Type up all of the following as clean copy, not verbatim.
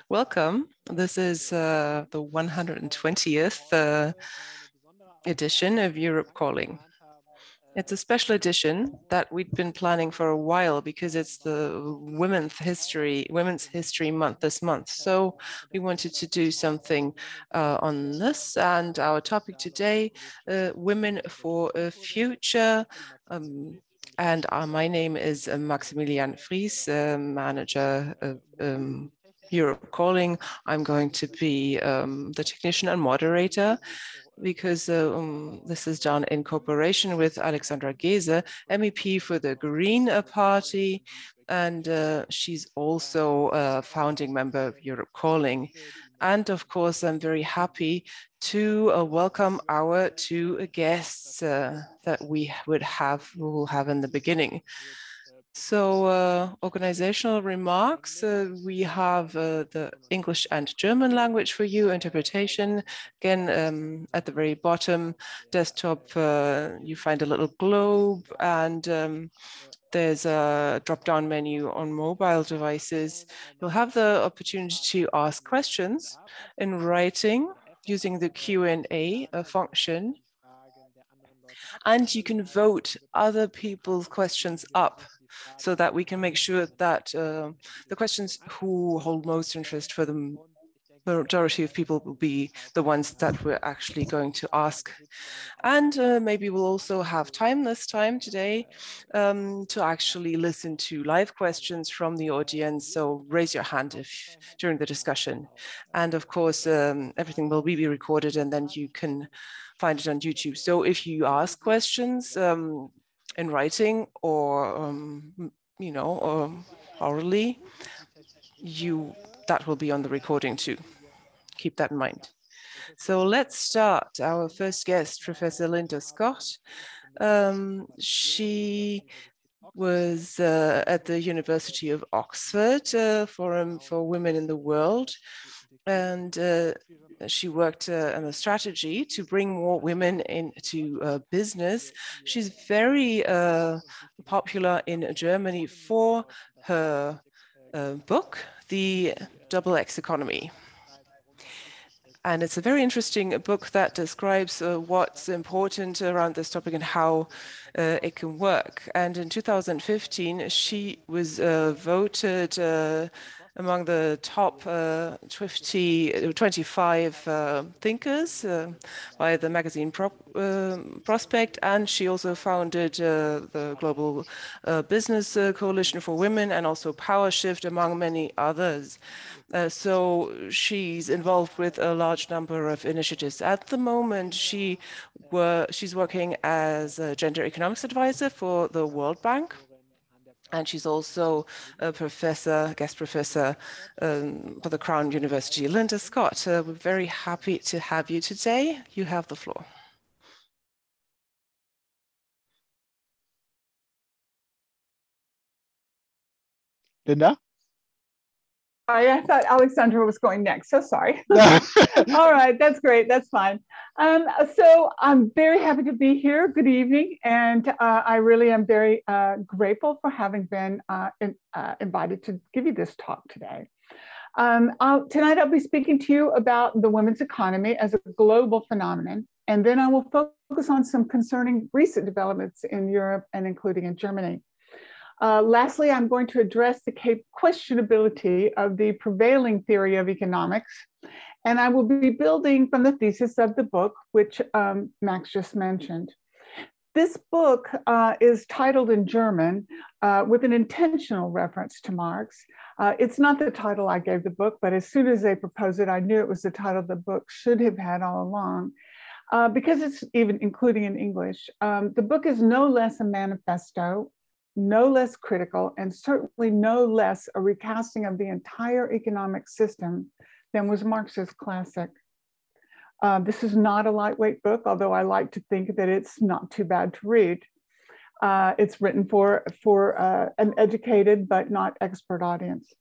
Welcome. This is the 120th edition of Europe Calling. It's a special edition that we've been planning for a while because it's the Women's History Month this month. So we wanted to do something on this. And our topic today, Women for a Future. And my name is Maximilian Fries, manager of Europe Calling. I'm going to be the technician and moderator because this is done in cooperation with Alexandra Geese, MEP for the Green Party, and she's also a founding member of Europe Calling. And of course, I'm very happy to welcome our two guests that we will have in the beginning. So organizational remarks, we have the English and German language for you, interpretation. Again, at the very bottom desktop, you find a little globe and there's a drop-down menu on mobile devices. You'll have the opportunity to ask questions in writing using the Q&A function. And you can vote other people's questions up so that we can make sure that the questions who hold most interest for the majority of people will be the ones that we're actually going to ask. And maybe we'll also have time this time today to actually listen to live questions from the audience. So raise your hand during the discussion. And of course, everything will be recorded and then you can find it on YouTube. So if you ask questions in writing or, or orally, that will be on the recording too. Keep that in mind. So let's start. Our first guest, Professor Linda Scott. She was at the University of Oxford Forum for Women in the World. And she worked on a strategy to bring more women into business. She's very popular in Germany for her book, The Double X Economy. And it's a very interesting book that describes what's important around this topic and how it can work. And in 2015, she was voted among the top 25 thinkers by the magazine Prospect. And she also founded the Global Business Coalition for Women and also PowerShift, among many others. So she's involved with a large number of initiatives. At the moment, she's working as a gender economics advisor for the World Bank. And she's also a guest professor for the Crown University. Linda Scott, we're very happy to have you today. You have the floor. Linda? I thought Alexandra was going next, so sorry. All right, that's great, that's fine. So I'm very happy to be here. Good evening, and I really am very grateful for having been invited to give you this talk today. Tonight I'll be speaking to you about the women's economy as a global phenomenon, and then I will focus on some concerning recent developments in Europe and including in Germany. Lastly, I'm going to address the questionability of the prevailing theory of economics, and I will be building from the thesis of the book, which Max just mentioned. This book is titled in German with an intentional reference to Marx. It's not the title I gave the book, but as soon as they proposed it, I knew it was the title the book should have had all along. Because it's even including in English. The book is no less a manifesto, no less critical, and certainly no less a recasting of the entire economic system than was Marx's classic. This is not a lightweight book, although I like to think that it's not too bad to read. It's written for an educated but not expert audience.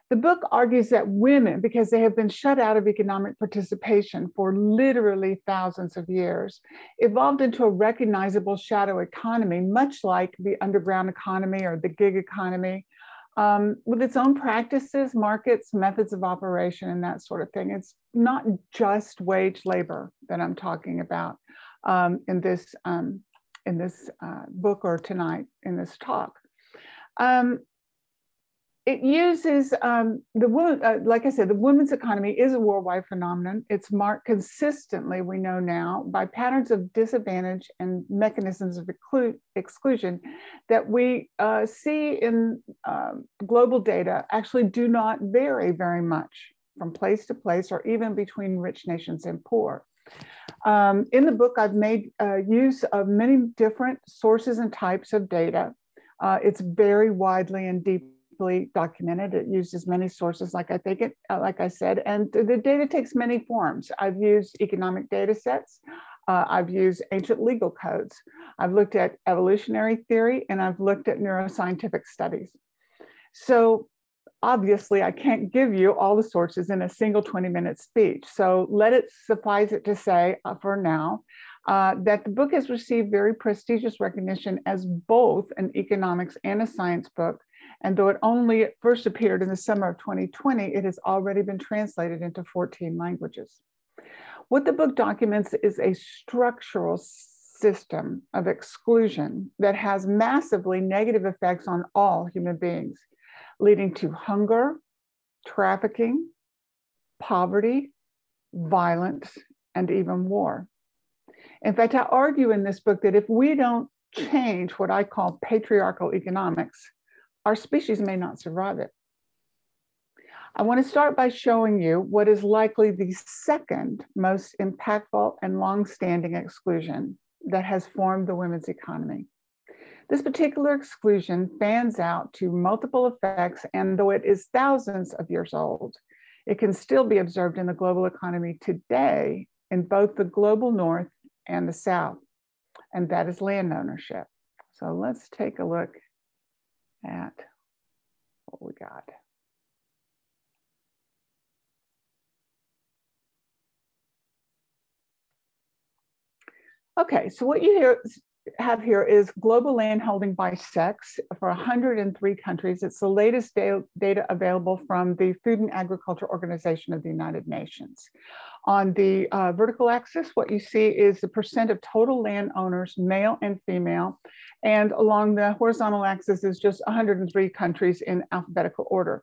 The book argues that women, because they have been shut out of economic participation for literally thousands of years, evolved into a recognizable shadow economy, much like the underground economy or the gig economy, with its own practices, markets, methods of operation, and that sort of thing. It's not just wage labor that I'm talking about in this book or tonight in this talk. It uses like I said, the women's economy is a worldwide phenomenon. It's marked consistently, we know now, by patterns of disadvantage and mechanisms of exclusion that we see in global data actually do not vary very much from place to place or even between rich nations and poor. In the book, I've made use of many different sources and types of data. It's very widely and deeply documented. It uses many sources, like I said, and the data takes many forms. I've used economic data sets. I've used ancient legal codes. I've looked at evolutionary theory, and I've looked at neuroscientific studies. So obviously, I can't give you all the sources in a single 20-minute speech. So let it suffice it to say for now that the book has received very prestigious recognition as both an economics and a science book. And though it only first appeared in the summer of 2020, it has already been translated into 14 languages. What the book documents is a structural system of exclusion that has massively negative effects on all human beings, leading to hunger, trafficking, poverty, violence, and even war. In fact, I argue in this book that if we don't change what I call patriarchal economics, our species may not survive it. I want to start by showing you what is likely the second most impactful and long-standing exclusion that has formed the women's economy. This particular exclusion fans out to multiple effects, and though it is thousands of years old, it can still be observed in the global economy today in both the global north and the south, and that is land ownership. So let's take a look at what we got. Okay, so what you have here is global land holding by sex for 103 countries. It's the latest data available from the Food and Agriculture Organization of the United Nations. On the vertical axis, what you see is the percent of total land owners, male and female. And along the horizontal axis is just 103 countries in alphabetical order.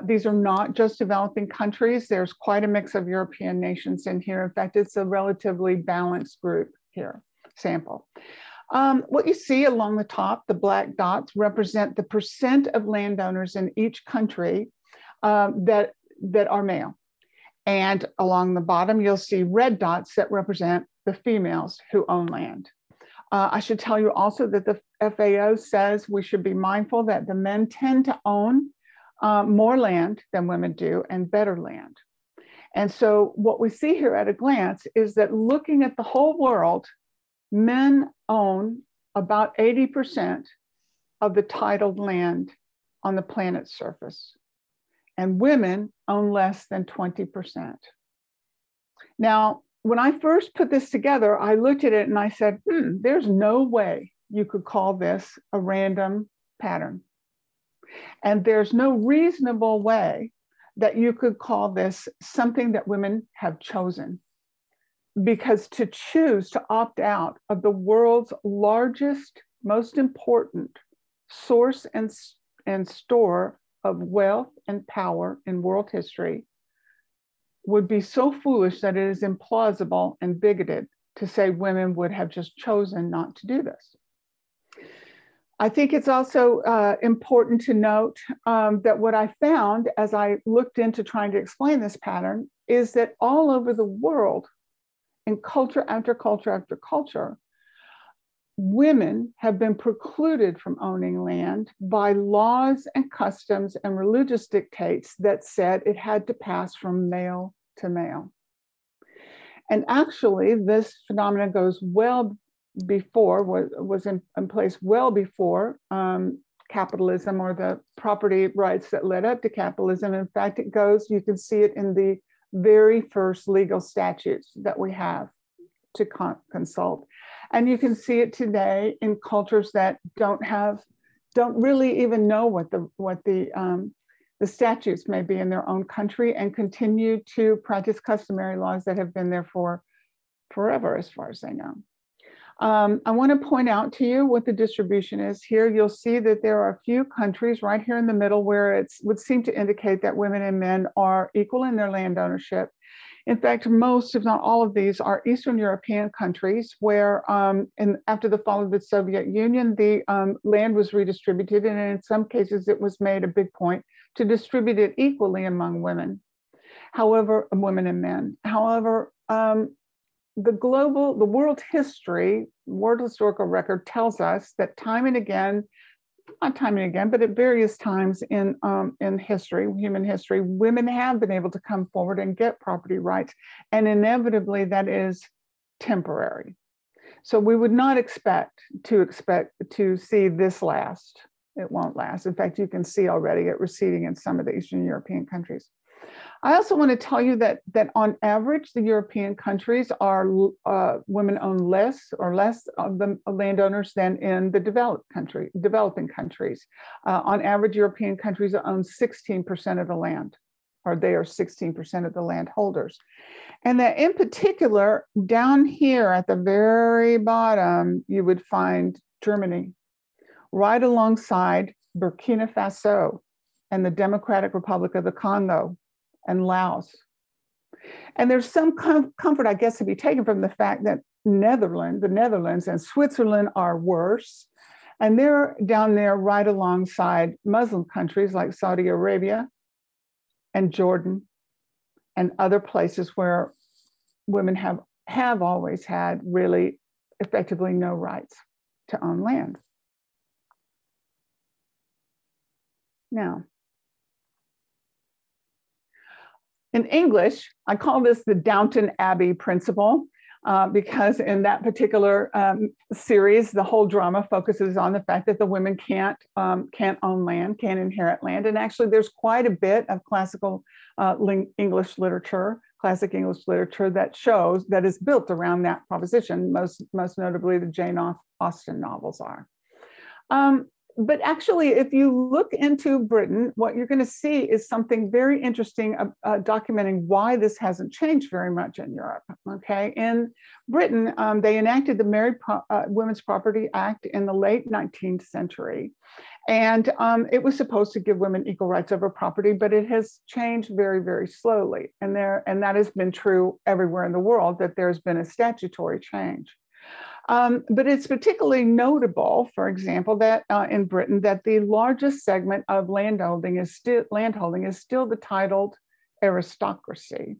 These are not just developing countries. There's quite a mix of European nations in here. In fact, it's a relatively balanced group here, sample. What you see along the top, the black dots represent the percent of landowners in each country that are male. And along the bottom, you'll see red dots that represent the females who own land. I should tell you also that the FAO says we should be mindful that the men tend to own more land than women do and better land. And so what we see here at a glance is that looking at the whole world, men own about 80% of the titled land on the planet's surface, and women own less than 20%. Now, when I first put this together, I looked at it and I said, there's no way you could call this a random pattern. And there's no reasonable way that you could call this something that women have chosen. Because to choose to opt out of the world's largest, most important source and store of wealth and power in world history would be so foolish that it is implausible and bigoted to say women would have just chosen not to do this. I think it's also important to note that what I found as I looked into trying to explain this pattern is that all over the world, in culture after culture after culture, women have been precluded from owning land by laws and customs and religious dictates that said it had to pass from male to male. And actually, this phenomenon goes well before, was in place well before capitalism or the property rights that led up to capitalism. In fact, it goes, you can see it in the very first legal statutes that we have to consult. And you can see it today in cultures that don't have don't really even know what the statutes may be in their own country and continue to practice customary laws that have been there for forever, as far as I know. I want to point out to you what the distribution is here. You'll see that there are a few countries right here in the middle where it would seem to indicate that women and men are equal in their land ownership. In fact, most, if not all of these, are Eastern European countries where after the fall of the Soviet Union, the land was redistributed, and in some cases it was made a big point to distribute it equally among women. However, women and men. However, the world historical record tells us that time and again, not time and again, but at various times in history, human history, women have been able to come forward and get property rights, and inevitably that is temporary. So we would not expect to see this last. It won't last. In fact, you can see already it receding in some of the Eastern European countries. I also want to tell you that on average, the European countries are women own less of the landowners than in the developing countries. On average, European countries own 16% of the land, or they are 16% of the landholders. And that in particular, down here at the very bottom, you would find Germany, right alongside Burkina Faso and the Democratic Republic of the Congo and Laos. And there's some comfort, I guess, to be taken from the fact that the Netherlands and Switzerland are worse. And they're down there right alongside Muslim countries like Saudi Arabia and Jordan and other places where women have always had really effectively no rights to own land. Now, in English, I call this the Downton Abbey principle because in that particular series, the whole drama focuses on the fact that the women can't own land, can't inherit land. And actually, there's quite a bit of classical English literature, classic English literature that is built around that proposition. Most notably, the Jane Austen novels are. But actually, if you look into Britain, what you're going to see is something very interesting documenting why this hasn't changed very much in Europe. Okay, in Britain, they enacted the Married Women's Property Act in the late 19th century. And it was supposed to give women equal rights over property, but it has changed very, very slowly. And that has been true everywhere in the world, that there's been a statutory change. But it's particularly notable, for example, that in Britain, that the largest segment of landholding is still the titled aristocracy.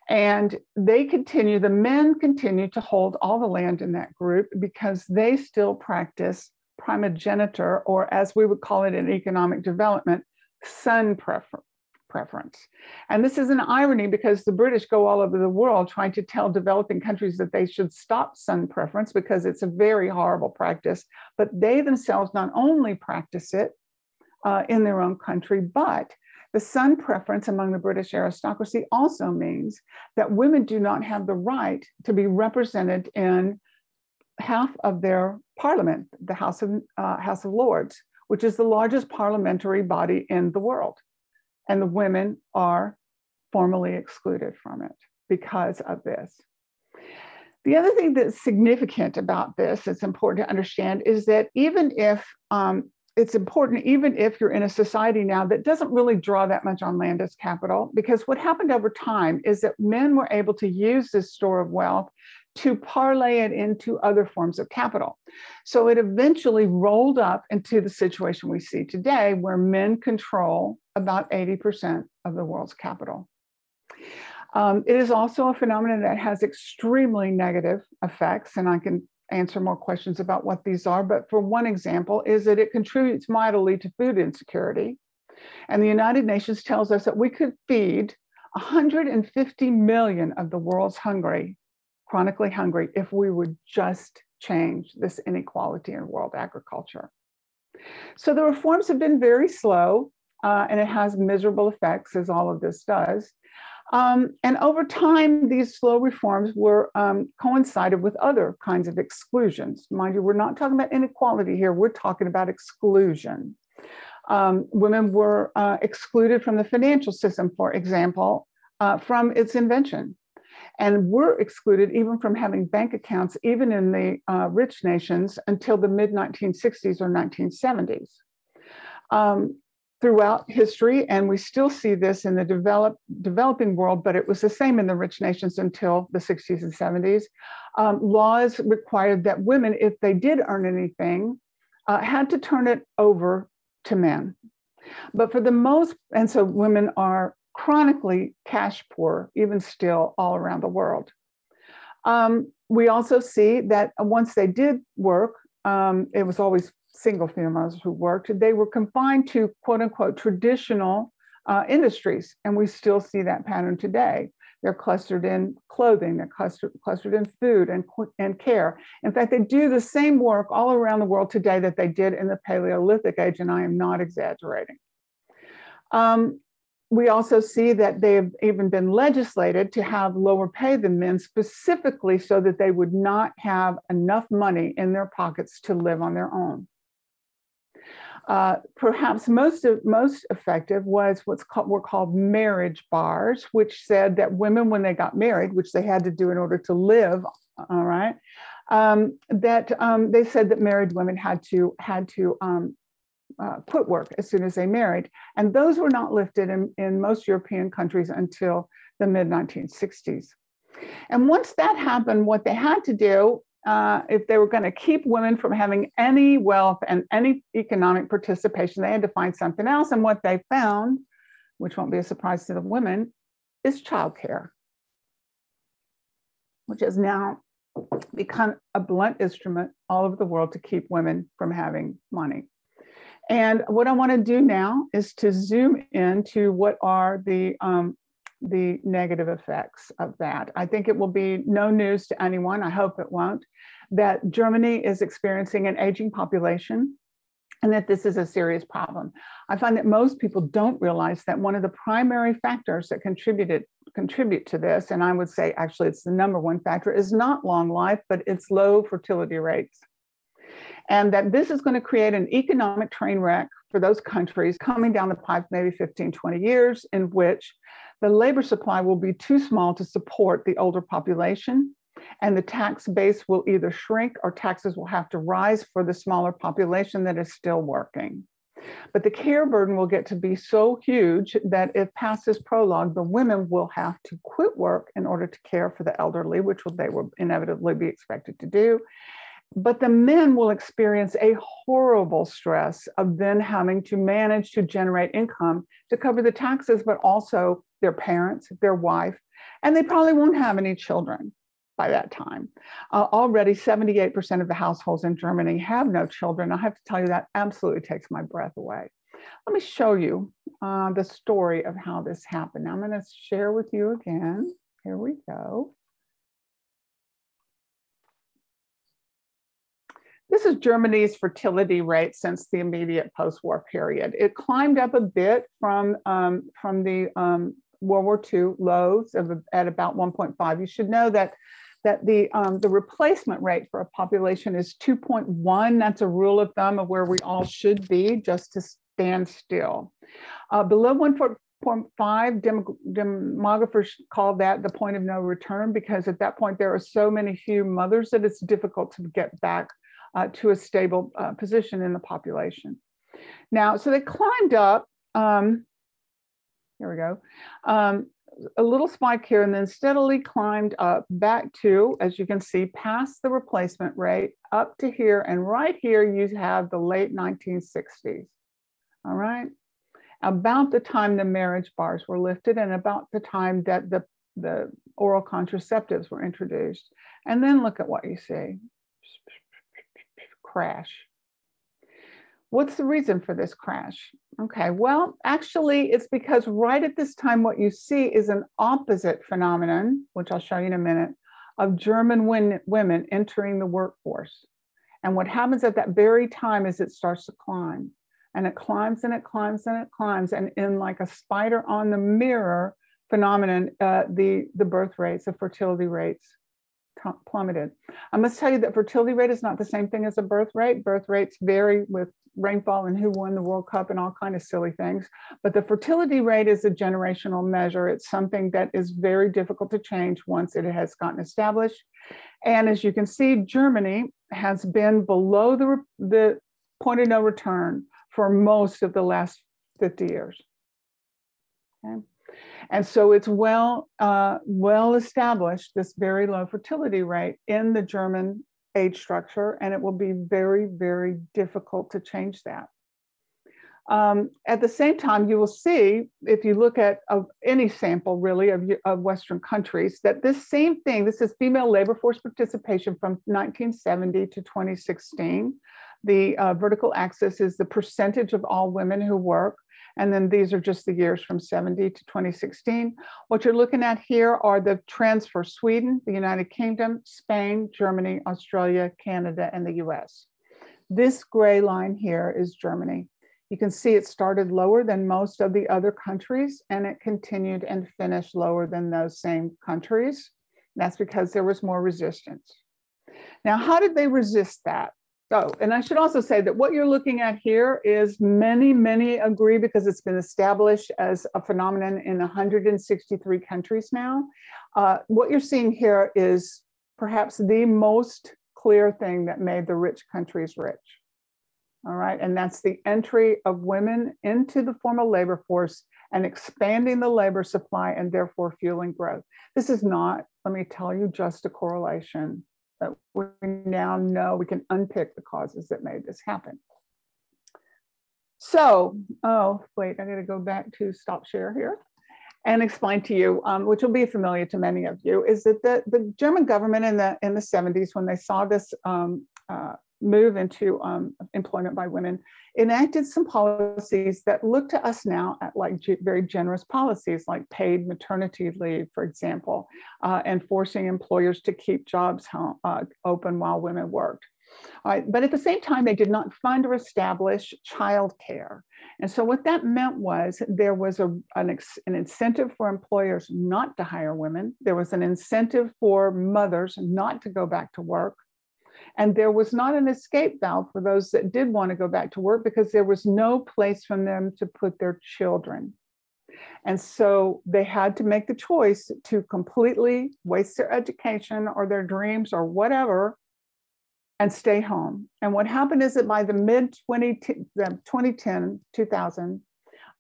And the men continue to hold all the land in that group because they still practice primogeniture, or as we would call it in economic development, son preference. And this is an irony because the British go all over the world trying to tell developing countries that they should stop son preference because it's a very horrible practice, but they themselves not only practice it in their own country, but the son preference among the British aristocracy also means that women do not have the right to be represented in half of their parliament, the House of Lords, which is the largest parliamentary body in the world. And the women are formally excluded from it because of this. The other thing that's significant about this, it's important to understand, is that even if you're in a society now that doesn't really draw that much on land as capital, because what happened over time is that men were able to use this store of wealth to parlay it into other forms of capital. So it eventually rolled up into the situation we see today, where men control about 80% of the world's capital. It is also a phenomenon that has extremely negative effects, and I can answer more questions about what these are, but for one example is that it contributes mightily to food insecurity. And the United Nations tells us that we could feed 150 million of the world's chronically hungry, if we would just change this inequality in world agriculture. So the reforms have been very slow, and it has miserable effects, as all of this does. And over time, these slow reforms were coincided with other kinds of exclusions. Mind you, we're not talking about inequality here. We're talking about exclusion. Women were excluded from the financial system, for example, from its invention, and were excluded even from having bank accounts, even in the rich nations, until the mid-1960s or 1970s. Throughout history, and we still see this in the developing world, but it was the same in the rich nations until the 60s and 70s, laws required that women, if they did earn anything, had to turn it over to men. But for the most, and so women are chronically cash poor, even still all around the world. We also see that once they did work, it was always single females who worked, they were confined to quote unquote traditional industries. And we still see that pattern today. They're clustered in clothing, they're clustered in food and care. In fact, they do the same work all around the world today that they did in the Paleolithic age, and I am not exaggerating. We also see that they've even been legislated to have lower pay than men, specifically so that they would not have enough money in their pockets to live on their own. Perhaps most effective was were called marriage bars, which said that women, when they got married, which they had to do in order to live, all right, they said that married women had to quit work as soon as they married, and those were not lifted in most European countries until the mid-1960s. And once that happened, what they had to do, if they were going to keep women from having any wealth and any economic participation, they had to find something else. And what they found, which won't be a surprise to the women, is childcare, which has now become a blunt instrument all over the world to keep women from having money. And what I want to do now is to zoom into what are the negative effects of that. I think it will be no news to anyone, I hope it won't, that Germany is experiencing an aging population and that this is a serious problem. I find that most people don't realize that one of the primary factors that contribute to this, and I would say actually it's the number one factor, is not long life, but it's low fertility rates. And that this is going to create an economic train wreck for those countries coming down the pipe, maybe 15, 20 years, in which the labor supply will be too small to support the older population, and the tax base will either shrink or taxes will have to rise for the smaller population that is still working. But the care burden will get to be so huge that if past this prologue, the women will have to quit work in order to care for the elderly, which they will inevitably be expected to do. But the men will experience a horrible stress of then having to manage to generate income to cover the taxes, but also their parents, their wife, and they probably won't have any children by that time. Already 78% of the households in Germany have no children. I have to tell you, that absolutely takes my breath away. Let me show you the story of how this happened. Now I'm going to share with you again. Here we go. This is Germany's fertility rate since the immediate post-war period. It climbed up a bit from the World War II lows at about 1.5. You should know that the replacement rate for a population is 2.1. That's a rule of thumb of where we all should be just to stand still. Below 1.5, demographers call that the point of no return, because at that point there are so many few mothers that it's difficult to get back to a stable position in the population. Now, so they climbed up, here we go, a little spike here, and then steadily climbed up back to, as you can see, past the replacement rate, up to here, and right here you have the late 1960s, all right? About the time the marriage bars were lifted and about the time that the oral contraceptives were introduced. And then look at what you see. Crash. What's the reason for this crash? Okay, well, actually, it's because right at this time, what you see is an opposite phenomenon, which I'll show you in a minute, of German women entering the workforce. And what happens at that very time is it starts to climb. And it climbs and it climbs and it climbs. And in like a spider on the mirror, phenomenon, the birth rates, the fertility rates plummeted. I must tell you that fertility rate is not the same thing as a birth rate. Birth rates vary with rainfall and who won the World Cup and all kind of silly things. But the fertility rate is a generational measure. It's something that is very difficult to change once it has gotten established. And as you can see, Germany has been below the point of no return for most of the last 50 years. Okay. And so it's well established, this very low fertility rate in the German age structure, and it will be very, very difficult to change that. At the same time, you will see, if you look at any sample really of Western countries, that this same thing, this is female labor force participation from 1970 to 2016. The vertical axis is the percentage of all women who work. And then these are just the years from 70 to 2016. What you're looking at here are the trends for Sweden, the United Kingdom, Spain, Germany, Australia, Canada, and the US. This gray line here is Germany. You can see it started lower than most of the other countries, and it continued and finished lower than those same countries. That's because there was more resistance. Now, how did they resist that? Oh, and I should also say that what you're looking at here is many agree, because it's been established as a phenomenon in 163 countries now. What you're seeing here is perhaps the most clear thing that made the rich countries rich. All right, and that's the entry of women into the formal labor force and expanding the labor supply and therefore fueling growth. This is not, let me tell you, just a correlation. We now know we can unpick the causes that made this happen. So, oh, wait, I gotta go back to stop share here and explain to you, which will be familiar to many of you, is that the German government in the 70s, when they saw this move into employment by women, enacted some policies that look to us now at like very generous policies, like paid maternity leave, for example, and forcing employers to keep jobs open while women worked. All right, but at the same time, they did not fund or establish childcare. And so what that meant was there was an incentive for employers not to hire women. There was an incentive for mothers not to go back to work. And there was not an escape valve for those that did want to go back to work, because there was no place for them to put their children. And so they had to make the choice to completely waste their education or their dreams or whatever and stay home. And what happened is that by the mid-2010, 2000,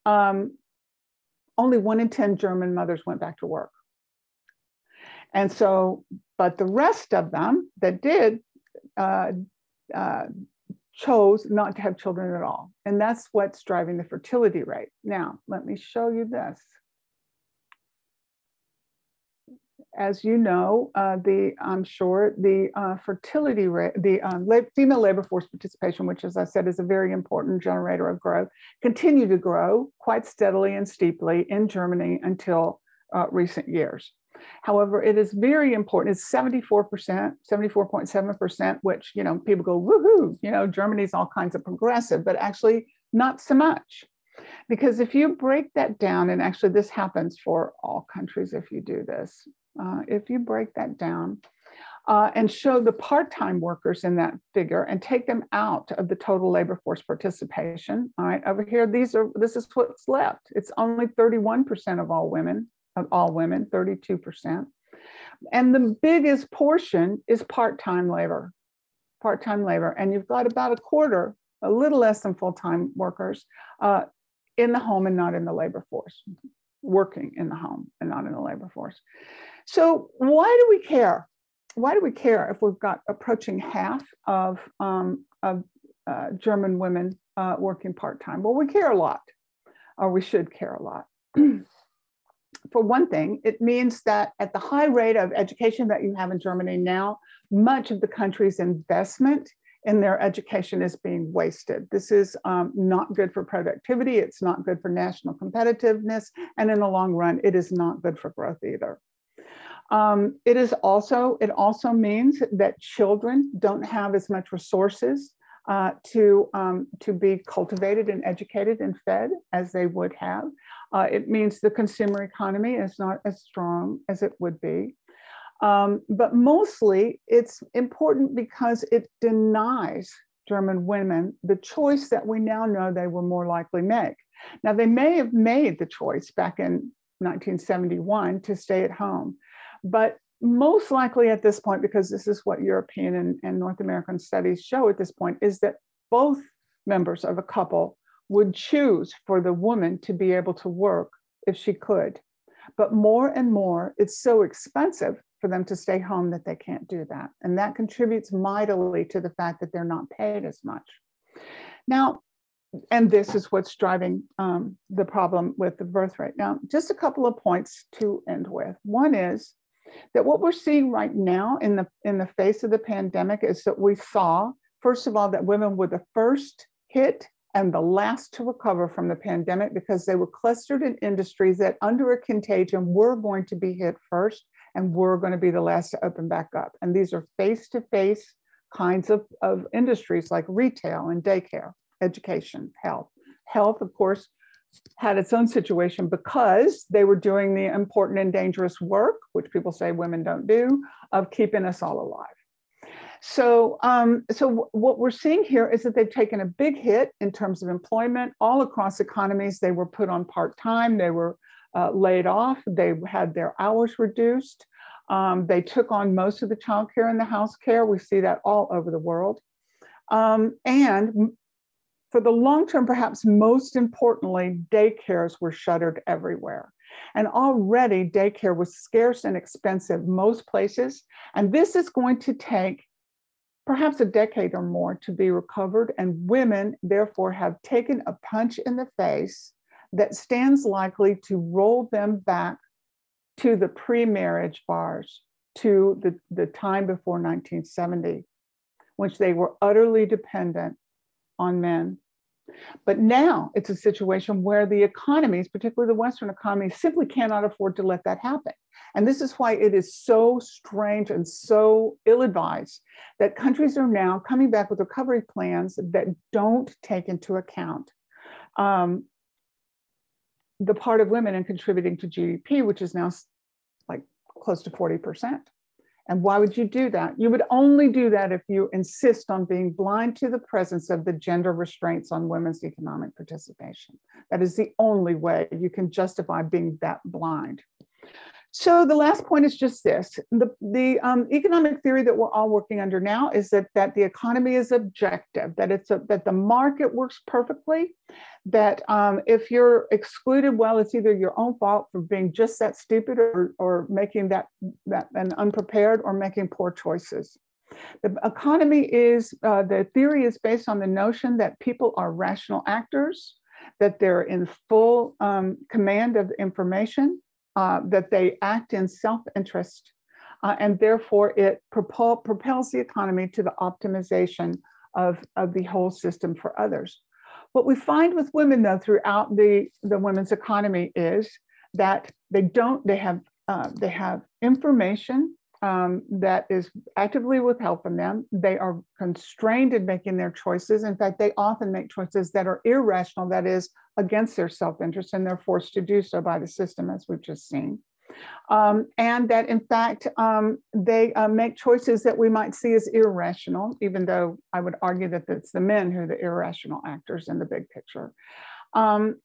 only 1 in 10 German mothers went back to work. And so, but the rest of them that did, chose not to have children at all. And that's what's driving the fertility rate. Now, let me show you this. As you know, I'm sure the fertility rate, the female labor force participation, which, as I said, is a very important generator of growth, continued to grow quite steadily and steeply in Germany until recent years. However, it is very important. It's 74%, 74.7%, which, you know, people go, woohoo, you know, Germany's all kinds of progressive, but actually not so much. Because if you break that down, and actually this happens for all countries if you do this, if you break that down and show the part-time workers in that figure and take them out of the total labor force participation, all right, over here, this is what's left. It's only 31% of all women, 32%. And the biggest portion is part-time labor. And you've got about a quarter, a little less than full-time workers in the home and not in the labor force, working in the home and not in the labor force. So why do we care? Why do we care if we've got approaching half of German women working part-time? Well, we care a lot, or we should care a lot. For one thing, it means that at the high rate of education that you have in Germany now, much of the country's investment in their education is being wasted. This is not good for productivity. It's not good for national competitiveness. And in the long run, it is not good for growth either. It also means that children don't have as much resources to be cultivated and educated and fed as they would have. It means the consumer economy is not as strong as it would be. But mostly it's important because it denies German women the choice that we now know they will more likely make. Now, they may have made the choice back in 1971 to stay at home, but most likely at this point, because this is what European and North American studies show at this point, is that both members of a couple would choose for the woman to be able to work if she could. But more and more, it's so expensive for them to stay home that they can't do that. And that contributes mightily to the fact that they're not paid as much. Now, and this is what's driving the problem with the birth rate. Now, just a couple of points to end with. One is that what we're seeing right now in the face of the pandemic is that we saw, first of all, that women were the first hit and the last to recover from the pandemic because they were clustered in industries that under a contagion were going to be hit first and were going to be the last to open back up. And these are face-to-face kinds of industries like retail and daycare, education, health. Health, of course, had its own situation because they were doing the important and dangerous work, which people say women don't do, of keeping us all alive. So, so what we're seeing here is that they've taken a big hit in terms of employment all across economies. They were put on part-time, they were laid off, they had their hours reduced. They took on most of the childcare and the house care. We see that all over the world. And for the long term, perhaps most importantly, daycares were shuttered everywhere. And already daycare was scarce and expensive most places. And this is going to take perhaps a decade or more to be recovered. And women, therefore, have taken a punch in the face that stands likely to roll them back to the pre-marriage bars, to the time before 1970, which they were utterly dependent on men. But now it's a situation where the economies, particularly the Western economies, simply cannot afford to let that happen. And this is why it is so strange and so ill-advised that countries are now coming back with recovery plans that don't take into account the part of women in contributing to GDP, which is now like close to 40%. And why would you do that? You would only do that if you insist on being blind to the presence of the gender restraints on women's economic participation. That is the only way you can justify being that blind. So the last point is just this. The economic theory that we're all working under now is that the economy is objective, that the market works perfectly, that if you're excluded, well, it's either your own fault for being just that stupid or making that and unprepared or making poor choices. The economy is, the theory is based on the notion that people are rational actors, that they're in full command of information, that they act in self-interest, and therefore it propels the economy to the optimization of the whole system for others. What we find with women, though, throughout the women's economy is that they have information that is actively withheld from them. They are constrained in making their choices. In fact, they often make choices that are irrational, that is, against their self-interest, and they're forced to do so by the system, as we've just seen. And that, in fact, they make choices that we might see as irrational, even though I would argue that it's the men who are the irrational actors in the big picture. And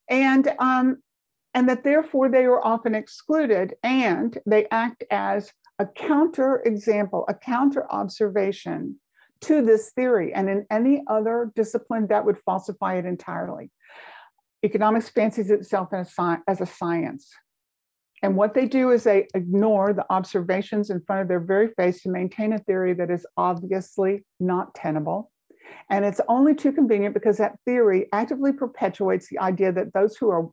that therefore they are often excluded, and they act as a counter example, a counter observation to this theory. And in any other discipline, that would falsify it entirely. Economics fancies itself as a science. And what they do is they ignore the observations in front of their very face to maintain a theory that is obviously not tenable. And it's only too convenient because that theory actively perpetuates the idea that those who are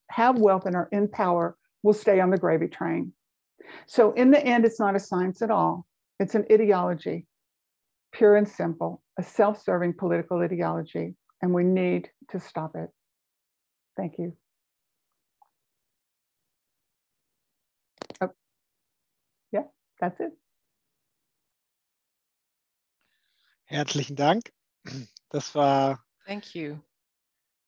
have wealth and are in power will stay on the gravy train. So in the end, it's not a science at all. It's an ideology, pure and simple, a self-serving political ideology, and we need to stop it. Thank you. Oh. Yeah, that's it. Herzlichen Dank. Das war Thank you.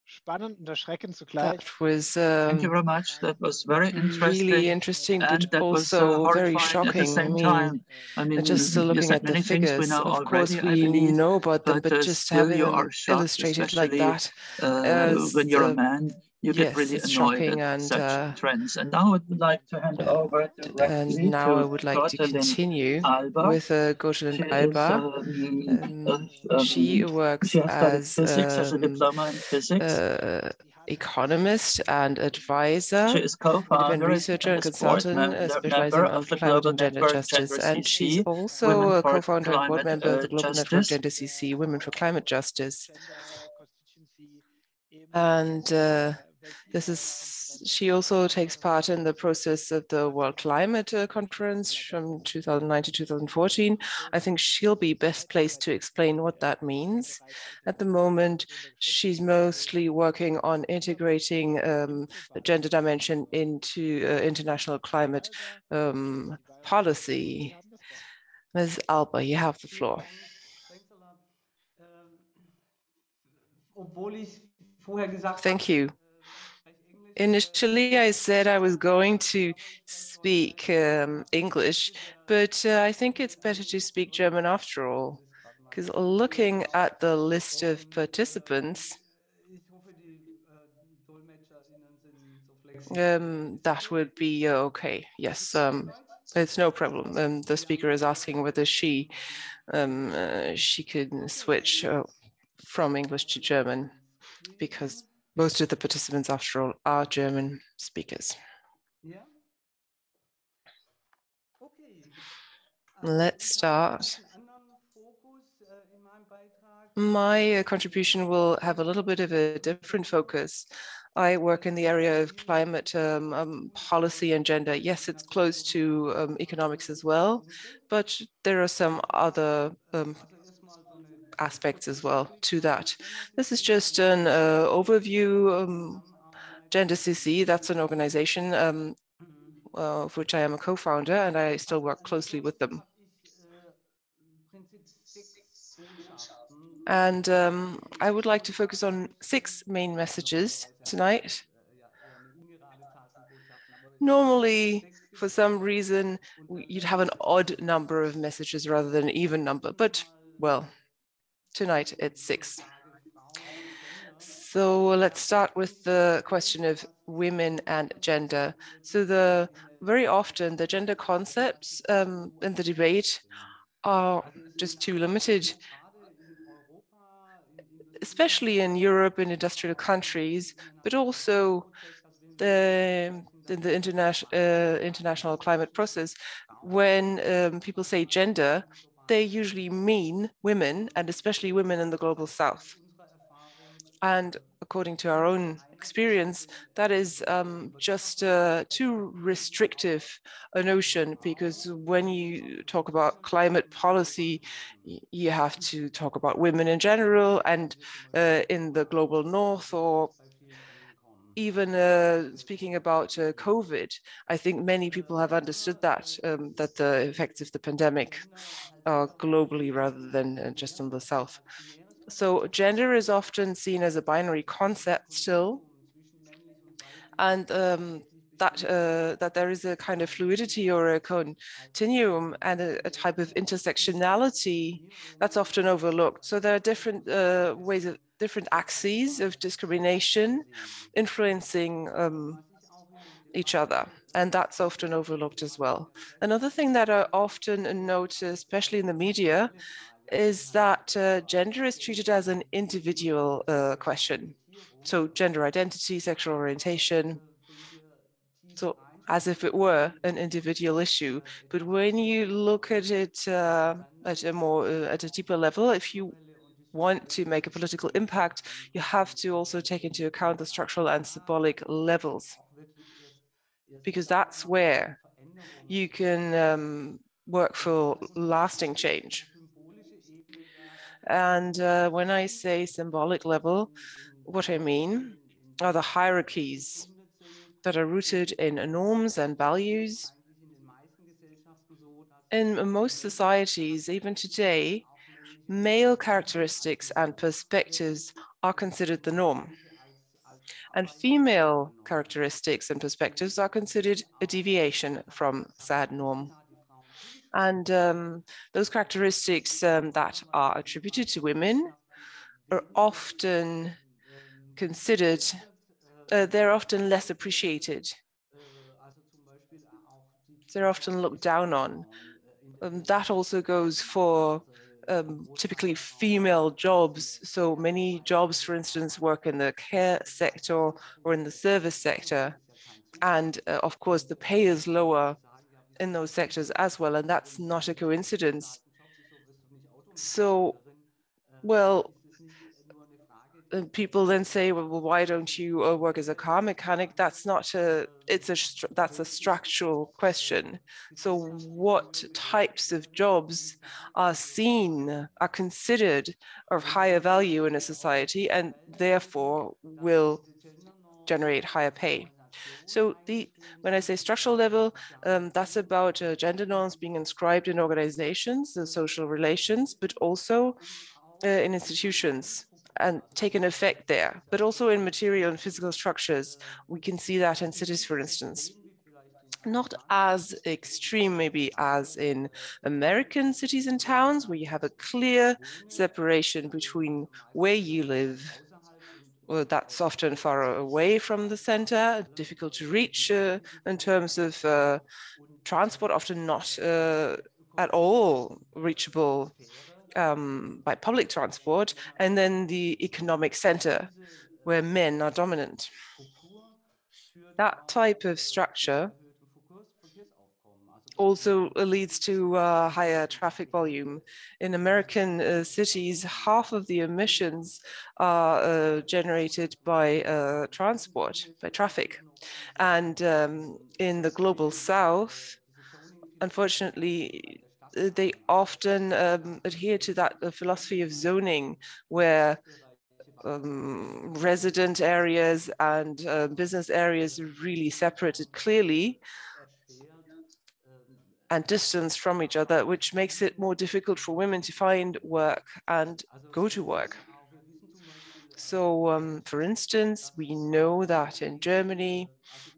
spannend und erschreckend zugleich. That was Thank you very much. That was very interesting. really interesting, but and that was also very horrifying at the shocking. same time. I mean, just you looking said at the many things we figures, know of course, already, I we believe, know about them, but just still having you them are shocked, illustrated like especially that, when you're a man. You get yes, really it's annoyed shocking, at and such trends. And now I would like to hand over directly now I to would like to Gotelind continue Alba. with Gotelind She Alba. She works she has studied as physics, as a diploma in physics. Economist and advisor, She is independent co-founder researcher and and a board consultant specializing member on of the climate global and gender network justice. Gender And she's CC, also Women a for co-founder and board Climate member of the global network Justice. Gender CC, Women for Climate Justice. And she also takes part in the process of the World Climate Conference from 2009 to 2014. I think she'll be best placed to explain what that means. At the moment, she's mostly working on integrating the gender dimension into international climate policy. Ms. Alba, you have the floor. Thank you. Initially, I said I was going to speak English, but I think it's better to speak German after all, because looking at the list of participants, that would be okay. Yes, it's no problem. The speaker is asking whether she could switch from English to German, because most of the participants, after all, are German speakers. Let's start. My contribution will have a little bit of a different focus. I work in the area of climate policy and gender. Yes, it's close to economics as well, but there are some other aspects as well to that. This is just an overview. Gender CC, that's an organization of which I am a co-founder, and I still work closely with them. And I would like to focus on 6 main messages tonight. Normally, for some reason, you'd have an odd number of messages rather than an even number, but well, tonight it's 6. So let's start with the question of women and gender. So very often the gender concepts in the debate are just too limited, especially in Europe, in industrial countries, but also in the international climate process. When people say gender, they usually mean women, and especially women in the global south. And according to our own experience, that is just too restrictive a notion, because when you talk about climate policy, you have to talk about women in general and in the global north, or even speaking about COVID. I think many people have understood that the effects of the pandemic are globally rather than just in the south. So gender is often seen as a binary concept still, and that there is a kind of fluidity or a continuum and a type of intersectionality that's often overlooked. So there are different different axes of discrimination influencing each other, and that's often overlooked as well. Another thing that I often notice, especially in the media, is that gender is treated as an individual question. So gender identity, sexual orientation, so as if it were an individual issue. But when you look at it at a deeper level, if you want to make a political impact, you have to also take into account the structural and symbolic levels, because that's where you can work for lasting change. And when I say symbolic level, what I mean are the hierarchies that are rooted in norms and values. In most societies, even today, male characteristics and perspectives are considered the norm. And female characteristics and perspectives are considered a deviation from said norm. And those characteristics that are attributed to women are often considered, they're often less appreciated. They're often looked down on. That also goes for typically female jobs. So many jobs, for instance, work in the care sector or in the service sector. And of course, the pay is lower in those sectors as well. And that's not a coincidence. So, well, people then say, well, why don't you work as a car mechanic? That's not that's a structural question. So what types of jobs are considered of higher value in a society and therefore will generate higher pay? So when I say structural level, that's about gender norms being inscribed in organizations, the social relations, but also in institutions and take an effect there, but also in material and physical structures. We can see that in cities, for instance. Not as extreme maybe as in American cities and towns, where you have a clear separation between where you live. Well, that's often far away from the center, difficult to reach in terms of transport, often not at all reachable by public transport, and then the economic center where men are dominant. That type of structure also leads to higher traffic volume. In American cities, half of the emissions are generated by transport, by traffic. And in the global south, unfortunately, they often adhere to that philosophy of zoning, where resident areas and business areas are really separated clearly and distance from each other, which makes it more difficult for women to find work and go to work. So, for instance, we know that in Germany,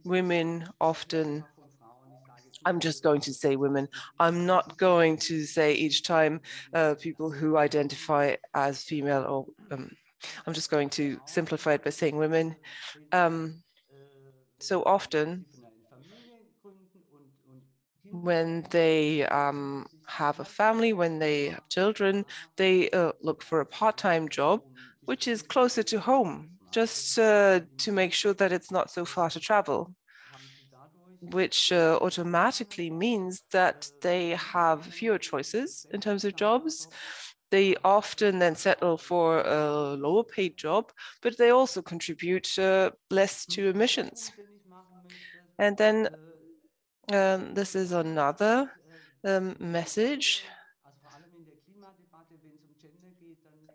women often, I'm just going to say women, I'm not going to say each time people who identify as female, or I'm just going to simplify it by saying women. So often, when they have a family, when they have children, they look for a part-time job, which is closer to home, just to make sure that it's not so far to travel, which automatically means that they have fewer choices in terms of jobs. They often then settle for a lower paid job, but they also contribute less to emissions. And then this is another message.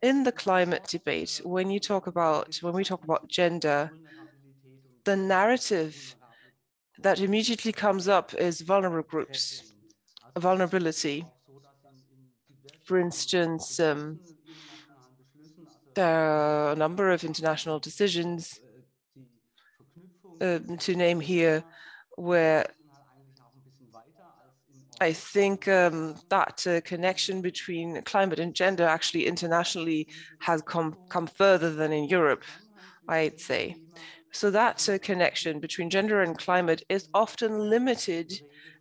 In the climate debate, when we talk about gender, the narrative that immediately comes up is vulnerable groups, vulnerability. For instance, there are a number of international decisions to name here where I think that connection between climate and gender actually internationally has come further than in Europe, I'd say. So that connection between gender and climate is often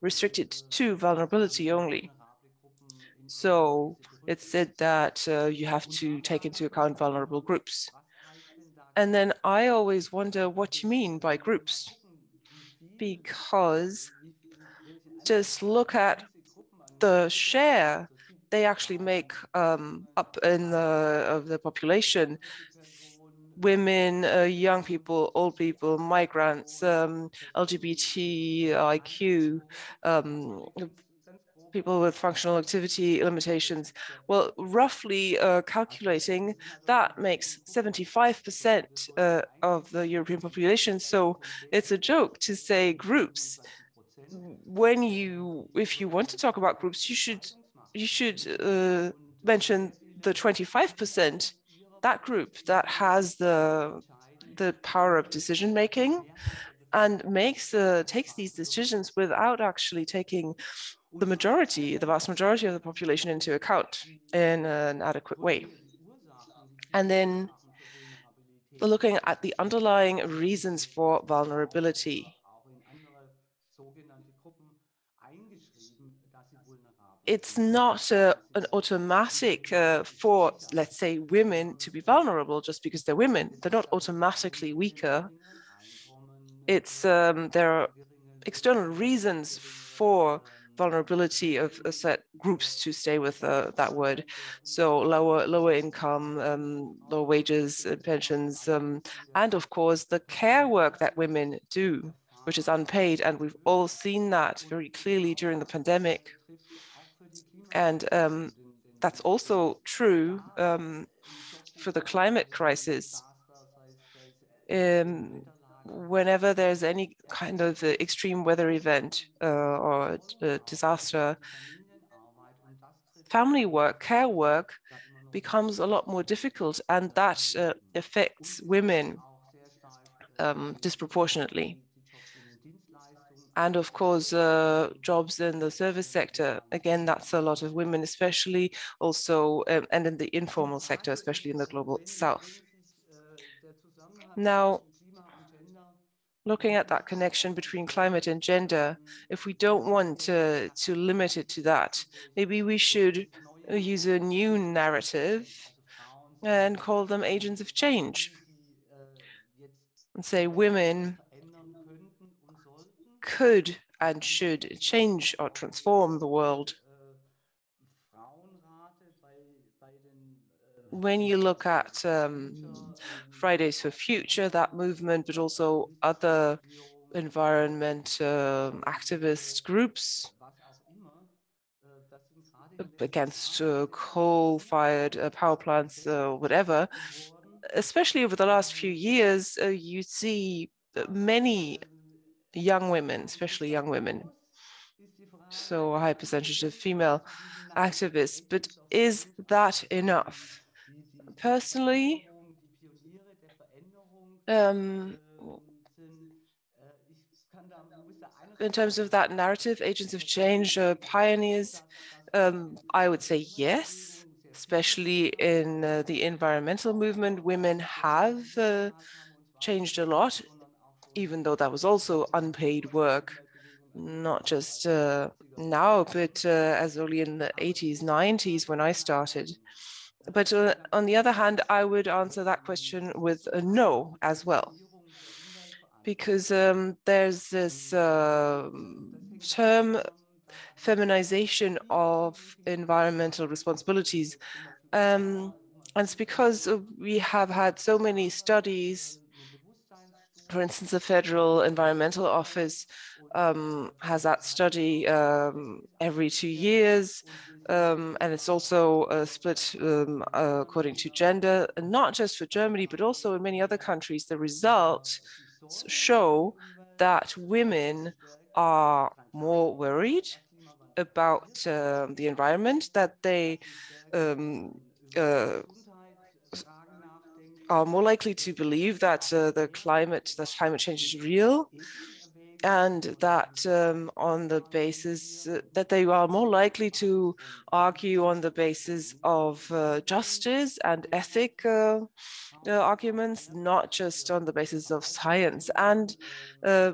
restricted to vulnerability only. So it's said that you have to take into account vulnerable groups. And then I always wonder what you mean by groups, because just look at the share they actually make up in of the population. Women, young people, old people, migrants, LGBTIQ, people with functional activity limitations. Well, roughly calculating, that makes 75% of the European population. So it's a joke to say groups. If you want to talk about groups, you should mention the 25%, that group that has the power of decision making and takes these decisions without actually taking the vast majority of the population into account in an adequate way. And then looking at the underlying reasons for vulnerability. It's not an automatic for, let's say, women to be vulnerable just because they're women. They're not automatically weaker. There are external reasons for vulnerability of set groups, to stay with that word. So lower income, lower wages, pensions, and of course the care work that women do, which is unpaid. And we've all seen that very clearly during the pandemic. And that's also true for the climate crisis. Whenever there's any kind of extreme weather event or disaster, family work, care work becomes a lot more difficult, and that affects women disproportionately. And of course, jobs in the service sector, again, that's a lot of women, especially also, and in the informal sector, especially in the global south. Now, looking at that connection between climate and gender, if we don't want to limit it to that, maybe we should use a new narrative and call them agents of change. And say women could and should change or transform the world. When you look at Fridays for Future, that movement, but also other environment activist groups against coal-fired power plants, whatever, especially over the last few years, you see many young women, especially young women, so a high percentage of female activists. But is that enough? Personally, in terms of that narrative, agents of change, pioneers, I would say yes, especially in the environmental movement. Women have changed a lot, even though that was also unpaid work, not just now, but as early in the 80s, 90s when I started. But on the other hand, I would answer that question with a no as well. Because there's this term, feminization of environmental responsibilities. And it's because we have had so many studies. For instance, the Federal Environmental Office has that study every 2 years. And it's also split according to gender, and not just for Germany, but also in many other countries. The results show that women are more worried about the environment, that they are more likely to believe that climate change is real, and that on the basis that they are more likely to argue on the basis of justice and ethic arguments, not just on the basis of science. And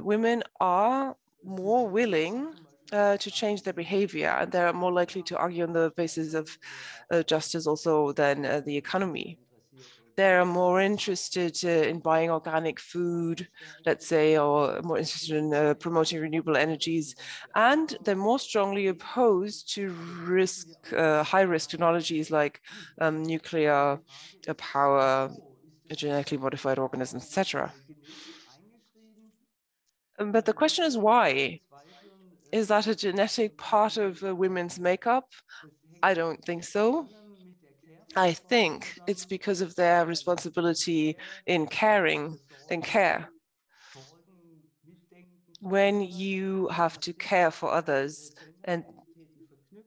women are more willing to change their behavior, and they're more likely to argue on the basis of justice also than the economy. They're more interested in buying organic food, let's say, or more interested in promoting renewable energies. And they're more strongly opposed to high-risk technologies like nuclear power, genetically modified organisms, etc. But the question is why? Is that a genetic part of women's makeup? I don't think so. I think it's because of their responsibility in caring, in care. When you have to care for others and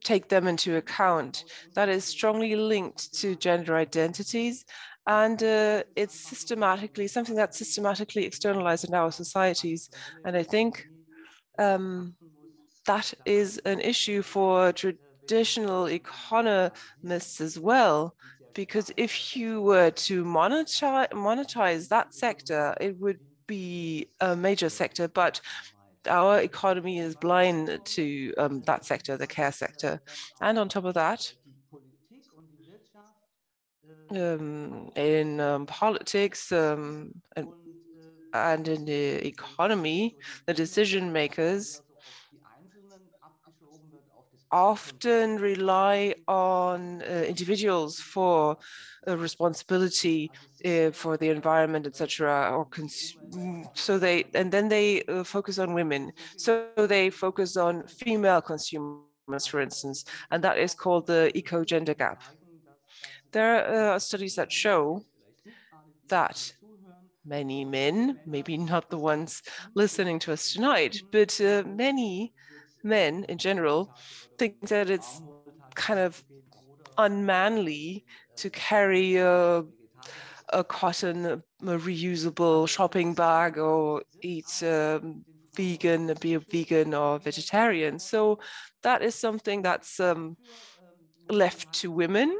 take them into account. That is strongly linked to gender identities, and it's systematically something that's systematically externalized in our societies. And I think that is an issue for traditional economists as well, because if you were to monetize that sector, it would be a major sector, but our economy is blind to that sector, the care sector. And on top of that, in politics and in the economy, the decision makers often rely on individuals for responsibility for the environment, etc. Or so they focus on women. So they focus on female consumers, for instance, and that is called the eco-gender gap. There are studies that show that many men, maybe not the ones listening to us tonight, but many men in general think that it's kind of unmanly to carry a cotton, a reusable shopping bag, or eat vegan, be a vegan or vegetarian. So that is something that's left to women,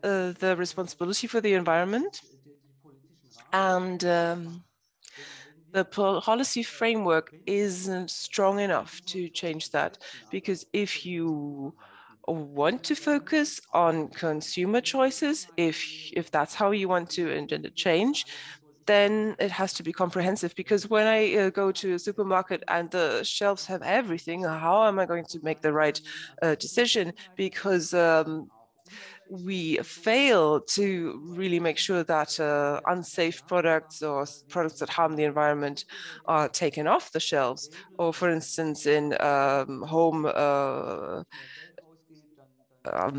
the responsibility for the environment. And the policy framework isn't strong enough to change that, because if you want to focus on consumer choices, if that's how you want to engender change, then it has to be comprehensive. Because when I go to a supermarket and the shelves have everything, how am I going to make the right decision? Because we fail to really make sure that unsafe products or products that harm the environment are taken off the shelves. Or for instance, in home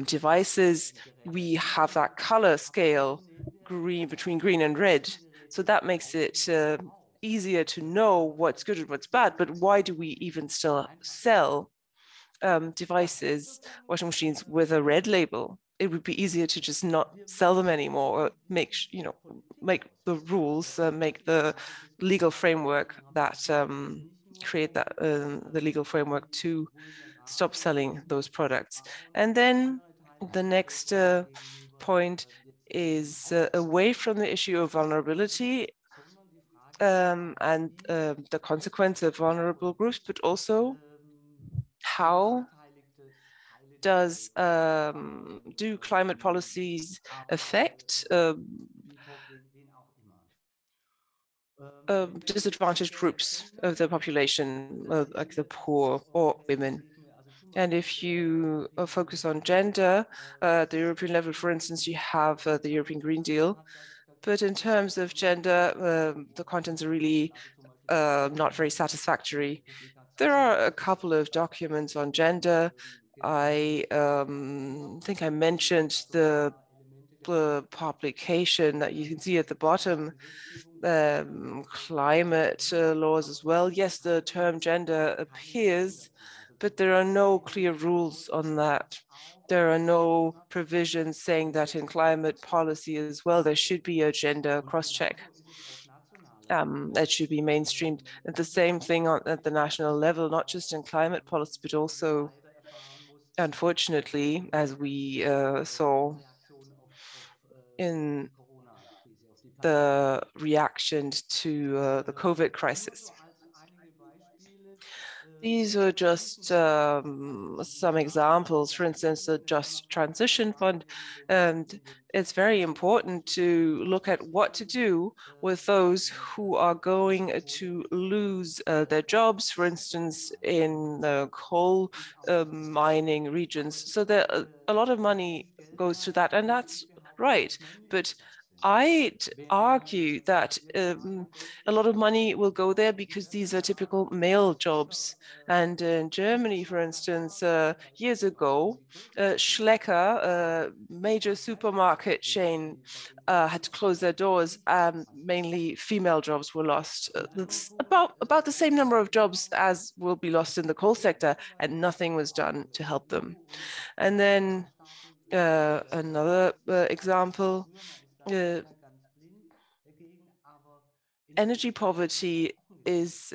devices, we have that color scale between green and red. So that makes it easier to know what's good and what's bad. But why do we even still sell devices, washing machines with a red label? It would be easier to just not sell them anymore, or make the rules, make the legal framework that create that the legal framework to stop selling those products. And then the next point is away from the issue of vulnerability and the consequence of vulnerable groups, but also how do climate policies affect disadvantaged groups of the population, like the poor or women? And if you focus on gender, at the European level, for instance, you have the European Green Deal. But in terms of gender, the contents are really not very satisfactory. There are a couple of documents on gender. I think I mentioned the publication that you can see at the bottom, climate laws as well. Yes, the term gender appears, but there are no clear rules on that. There are no provisions saying that in climate policy as well, there should be a gender cross-check. That should be mainstreamed. And the same thing at the national level, not just in climate policy, but also, unfortunately, as we saw in the reaction to the COVID crisis. These are just some examples. For instance, the Just Transition Fund. And it's very important to look at what to do with those who are going to lose their jobs, for instance, in the coal mining regions. So there a lot of money goes to that, and that's right. But I'd argue that a lot of money will go there because these are typical male jobs. And in Germany, for instance, years ago, Schlecker, a major supermarket chain, had to close their doors. Mainly female jobs were lost. That's about the same number of jobs as will be lost in the coal sector, and nothing was done to help them. And then another example, energy poverty is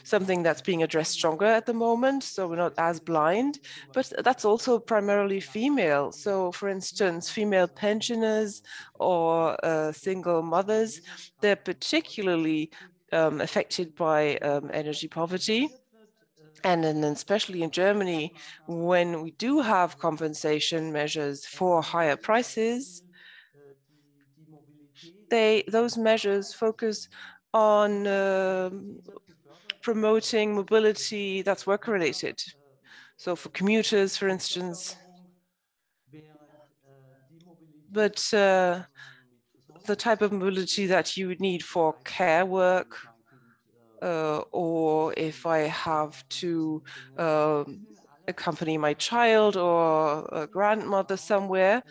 something that's being addressed stronger at the moment, so we're not as blind, but that's also primarily female. So for instance, female pensioners or single mothers, they're particularly affected by energy poverty. And then especially in Germany, when we do have compensation measures for higher prices, those measures focus on promoting mobility that's work-related. So for commuters, for instance. But the type of mobility that you would need for care work, or if I have to accompany my child or a grandmother somewhere,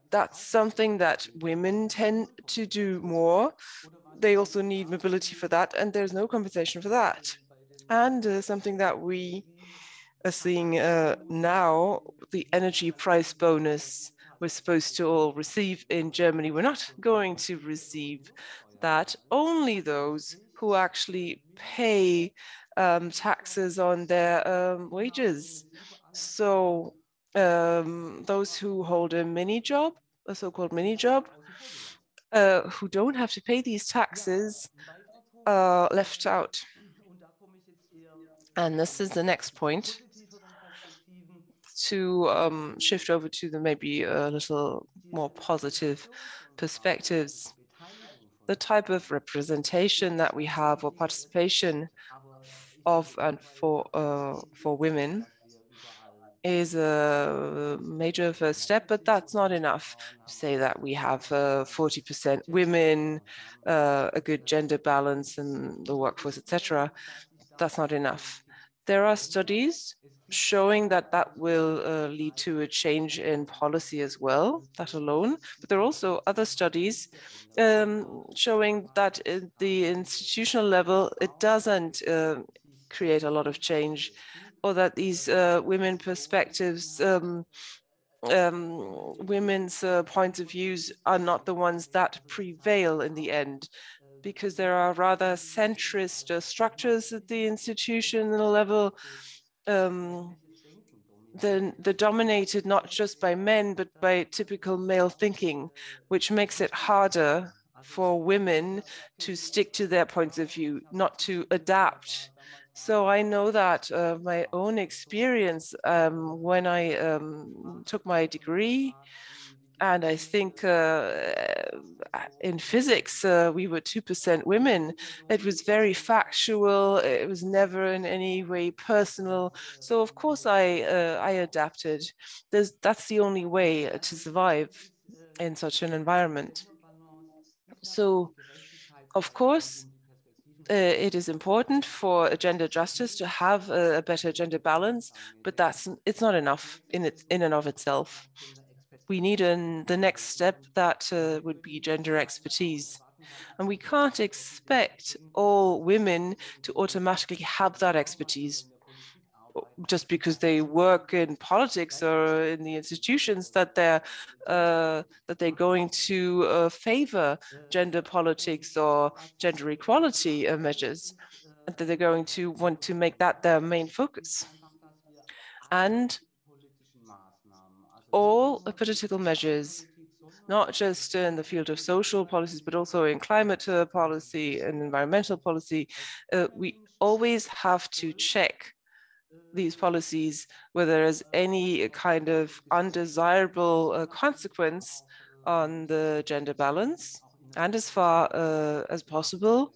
that's something that women tend to do more. They also need mobility for that, and there's no compensation for that. And something that we are seeing now, the energy price bonus we're supposed to all receive in Germany. We're not going to receive that. Only those who actually pay taxes on their wages. So those who hold a mini job, a so-called mini job, who don't have to pay these taxes, are left out. And this is the next point, to shift over to the maybe a little more positive perspectives. The type of representation that we have, or participation of and for women, is a major first step, but that's not enough to say that we have 40% women, a good gender balance in the workforce, etc. That's not enough. There are studies showing that that will lead to a change in policy as well, that alone. But there are also other studies showing that at the institutional level, it doesn't create a lot of change, or that these women perspectives, women's points of views are not the ones that prevail in the end, because there are rather centrist structures at the institutional level. They're dominated not just by men, but by typical male thinking, which makes it harder for women to stick to their points of view, not to adapt. So I know that my own experience when I took my degree, and I think in physics, we were 2% women. It was very factual. It was never in any way personal. So of course I adapted. That's the only way to survive in such an environment. So of course, it is important for gender justice to have a better gender balance, but it's not enough in and of itself. We need the next step that would be gender expertise. And we can't expect all women to automatically have that expertise just because they work in politics or in the institutions, that they're going to favor gender politics or gender equality measures, and that they're going to want to make that their main focus. And all political measures, not just in the field of social policies, but also in climate policy and environmental policy, we always have to check these policies whether there's any kind of undesirable consequence on the gender balance, and as far as possible,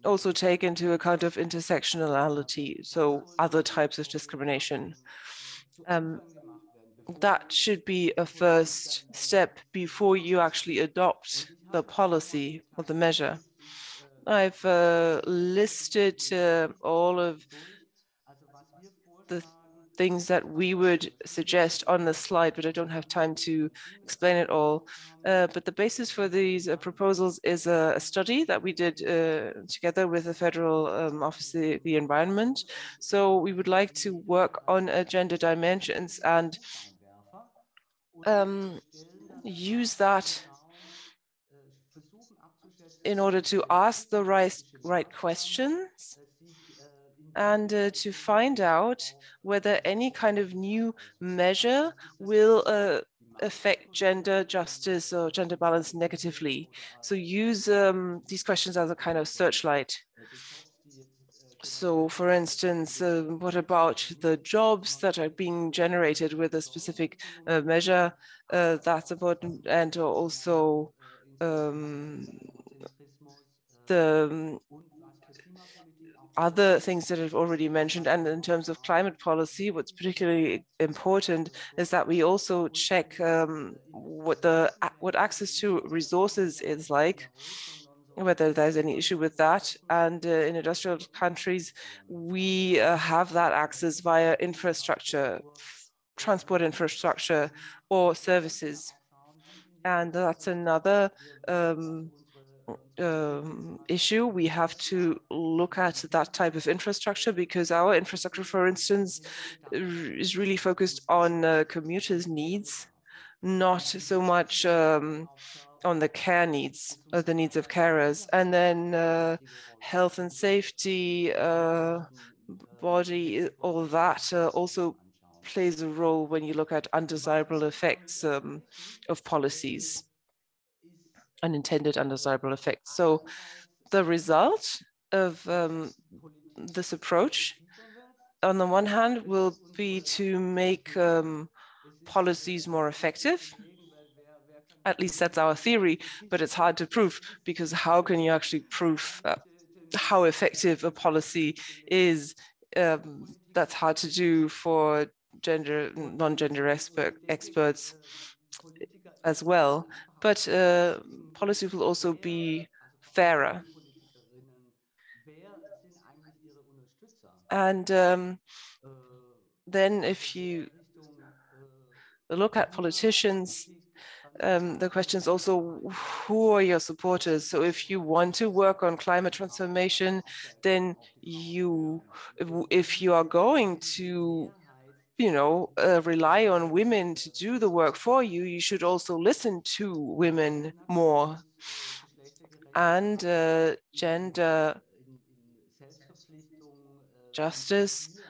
also take into account of intersectionality, so other types of discrimination. that should be a first step before you actually adopt the policy or the measure. I've listed all of the things that we would suggest on the slide, but I don't have time to explain it all. But the basis for these proposals is a study that we did together with the Federal Office of the Environment. So we would like to work on gender dimensions and use that in order to ask the right questions and to find out whether any kind of new measure will affect gender justice or gender balance negatively. So use these questions as a kind of searchlight. So for instance, what about the jobs that are being generated with a specific measure? That's important. And also the other things that I've already mentioned. And in terms of climate policy, what's particularly important is that we also check what access to resources is like, whether there's any issue with that. And in industrial countries, we have that access via infrastructure, transport infrastructure or services. And that's another issue. We have to look at that type of infrastructure because our infrastructure, for instance, is really focused on commuters' needs, not so much on the care needs, or the needs of carers. And then health and safety, body, all that also plays a role when you look at undesirable effects of policies. Unintended undesirable effects. So the result of this approach, on the one hand, will be to make policies more effective. At least that's our theory, but it's hard to prove because how can you actually prove how effective a policy is? That's hard to do for non-gender experts as well. But policy will also be fairer. And then if you look at politicians, the question is also, who are your supporters? So if you want to work on climate transformation, then if you are going to rely on women to do the work for you, you should also listen to women more. And gender justice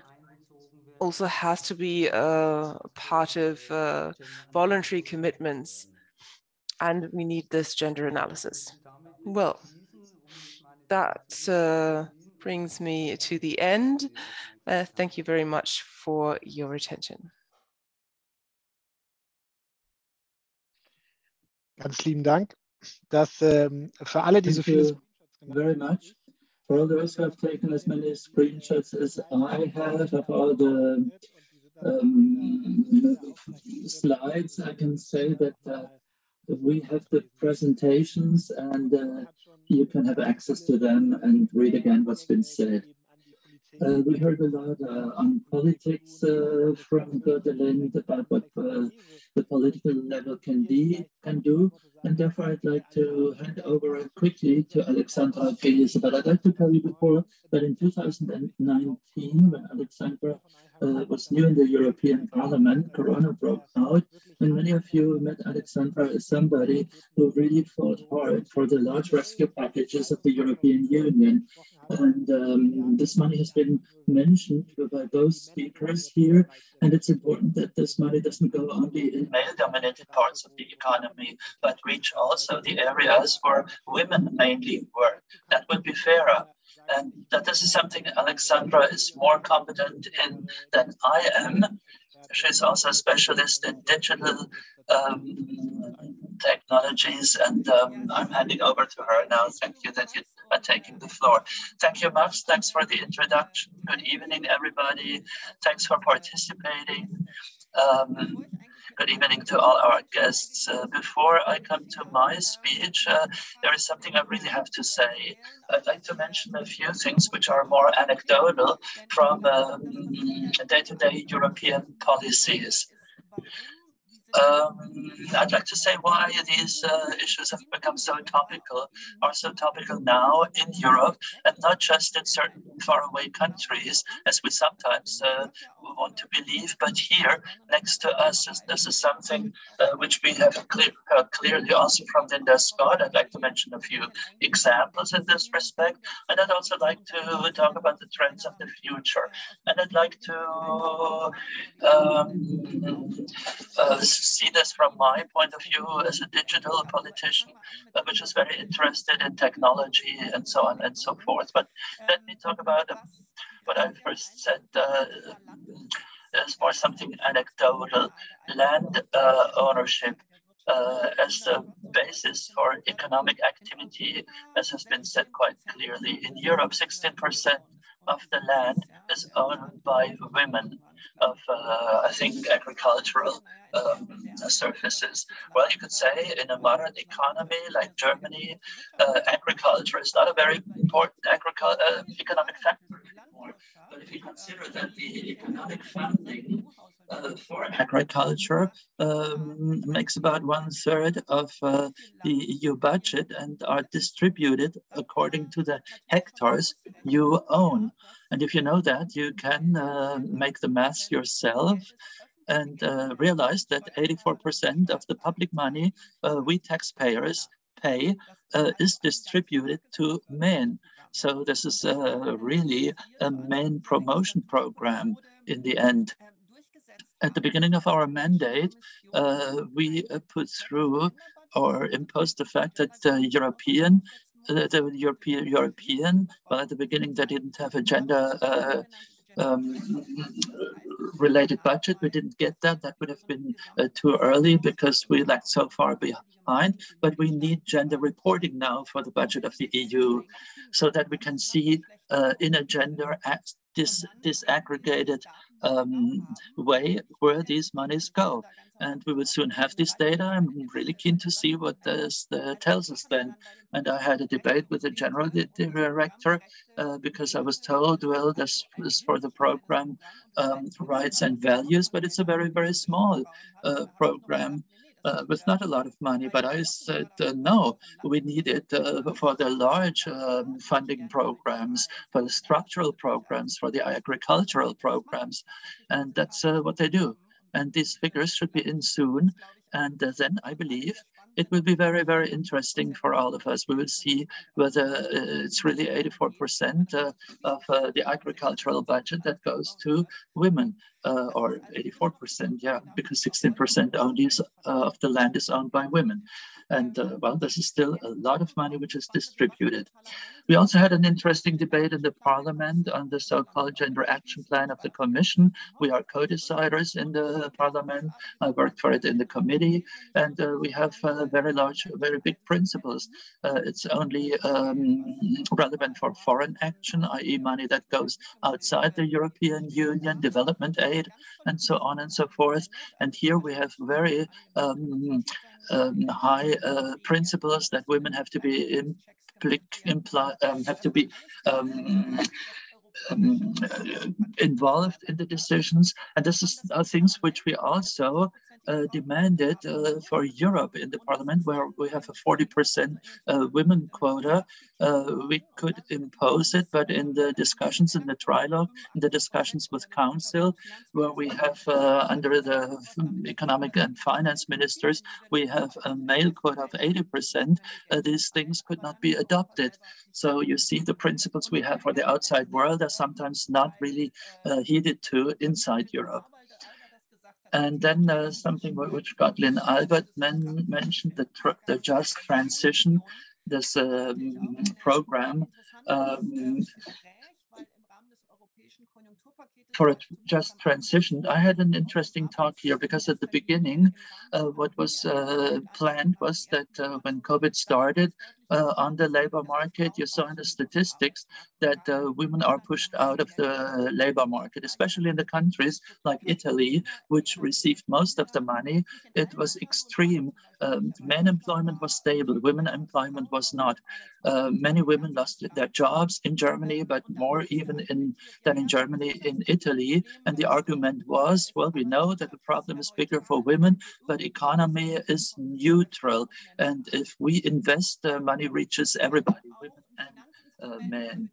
also has to be a part of voluntary commitments. And we need this gender analysis. Well, that brings me to the end. Thank you very much for your attention. Ganz lieben Dank. Dass für alle, die so viele very much. For all those who have taken as many screenshots as I have of all the slides, I can say that we have the presentations and you can have access to them and read again what's been said. We heard a lot on politics from Gotelind about what the political level can do, and therefore I'd like to hand over quickly to Alexandra Gillies. But I'd like to tell you before that in 2019, when Alexandra was new in the European Parliament, Corona broke out, and many of you met Alexandra as somebody who really fought hard for the large rescue packages of the European Union. And this money has been mentioned by both speakers here, and it's important that this money doesn't go only in male-dominated parts of the economy, but reach also the areas where women mainly work. That would be fairer. And that this is something Alexandra is more competent in than I am. She's also a specialist in digital technologies, and I'm handing over to her now. Thank you that you are taking the floor. Thank you, Max. Thanks for the introduction. Good evening, everybody. Thanks for participating. Good evening to all our guests. Before I come to my speech, there is something I really have to say. I'd like to mention a few things which are more anecdotal from day-to-day European policies. I'd like to say why these issues have become so topical, are so topical now in Europe, and not just in certain faraway countries, as we sometimes want to believe, but here next to us. This is something which we have clearly also from Linda Scott. I'd like to mention a few examples in this respect, and I'd also like to talk about the trends of the future. And I'd like to see this from my point of view as a digital politician, which is very interested in technology and so on and so forth. But let me talk about what I first said. Is more something anecdotal. Land ownership as the basis for economic activity, as has been said quite clearly. In Europe, 16% of the land is owned by women of, I think, agricultural surfaces. Well, you could say in a modern economy like Germany, agriculture is not a very important economic factor anymore. But if you consider that the economic funding for agriculture makes about 1/3 of the EU budget and are distributed according to the hectares you own. And if you know that, you can make the math yourself and realize that 84% of the public money we taxpayers pay is distributed to men. So this is really a men promotion program in the end. At the beginning of our mandate, we put through or imposed the fact that the European, well, at the beginning they didn't have a gender related budget. We didn't get that. That would have been too early because we lagged so far behind. But we need gender reporting now for the budget of the EU so that we can see in a gender disaggregated way where these monies go. And we will soon have this data. I'm really keen to see what this tells us then. And I had a debate with the general director because I was told, well, this is for the program Rights and Values, but it's a very, very small program with not a lot of money. But I said, no, we need it for the large funding programs, for the structural programs, for the agricultural programs. And that's what they do. And these figures should be in soon. And then I believe it will be very, very interesting for all of us. We will see whether it's really 84% of the agricultural budget that goes to women, or 84%, yeah, because 16% only of the land is owned by women. And well, this is still a lot of money which is distributed. We also had an interesting debate in the parliament on the so-called gender action plan of the commission. We are co-deciders in the parliament. I worked for it in the committee, and we have very large, very big principles. It's only relevant for foreign action, i.e. money that goes outside the European Union, development aid, and so on and so forth. And here we have very high principles that women have to be involved in the decisions. And this is things which we also demanded for Europe in the parliament, where we have a 40% women quota. We could impose it, but in the discussions in the trilogue, in the discussions with council, where we have under the economic and finance ministers, we have a male quota of 80%. These things could not be adopted. So you see the principles we have for the outside world are sometimes not really heeded to inside Europe. And then something which Gottlieb Albert mentioned, the just transition, this program for a just transition. I had an interesting talk here because at the beginning, what was planned was that when COVID started on the labor market, you saw in the statistics that women are pushed out of the labor market, especially in the countries like Italy, which received most of the money. It was extreme. Men employment was stable, women employment was not. Many women lost their jobs in Germany, but more even than in Germany, in Italy. And the argument was, well, we know that the problem is bigger for women, but economy is neutral. And if we invest, money reaches everybody, women and men.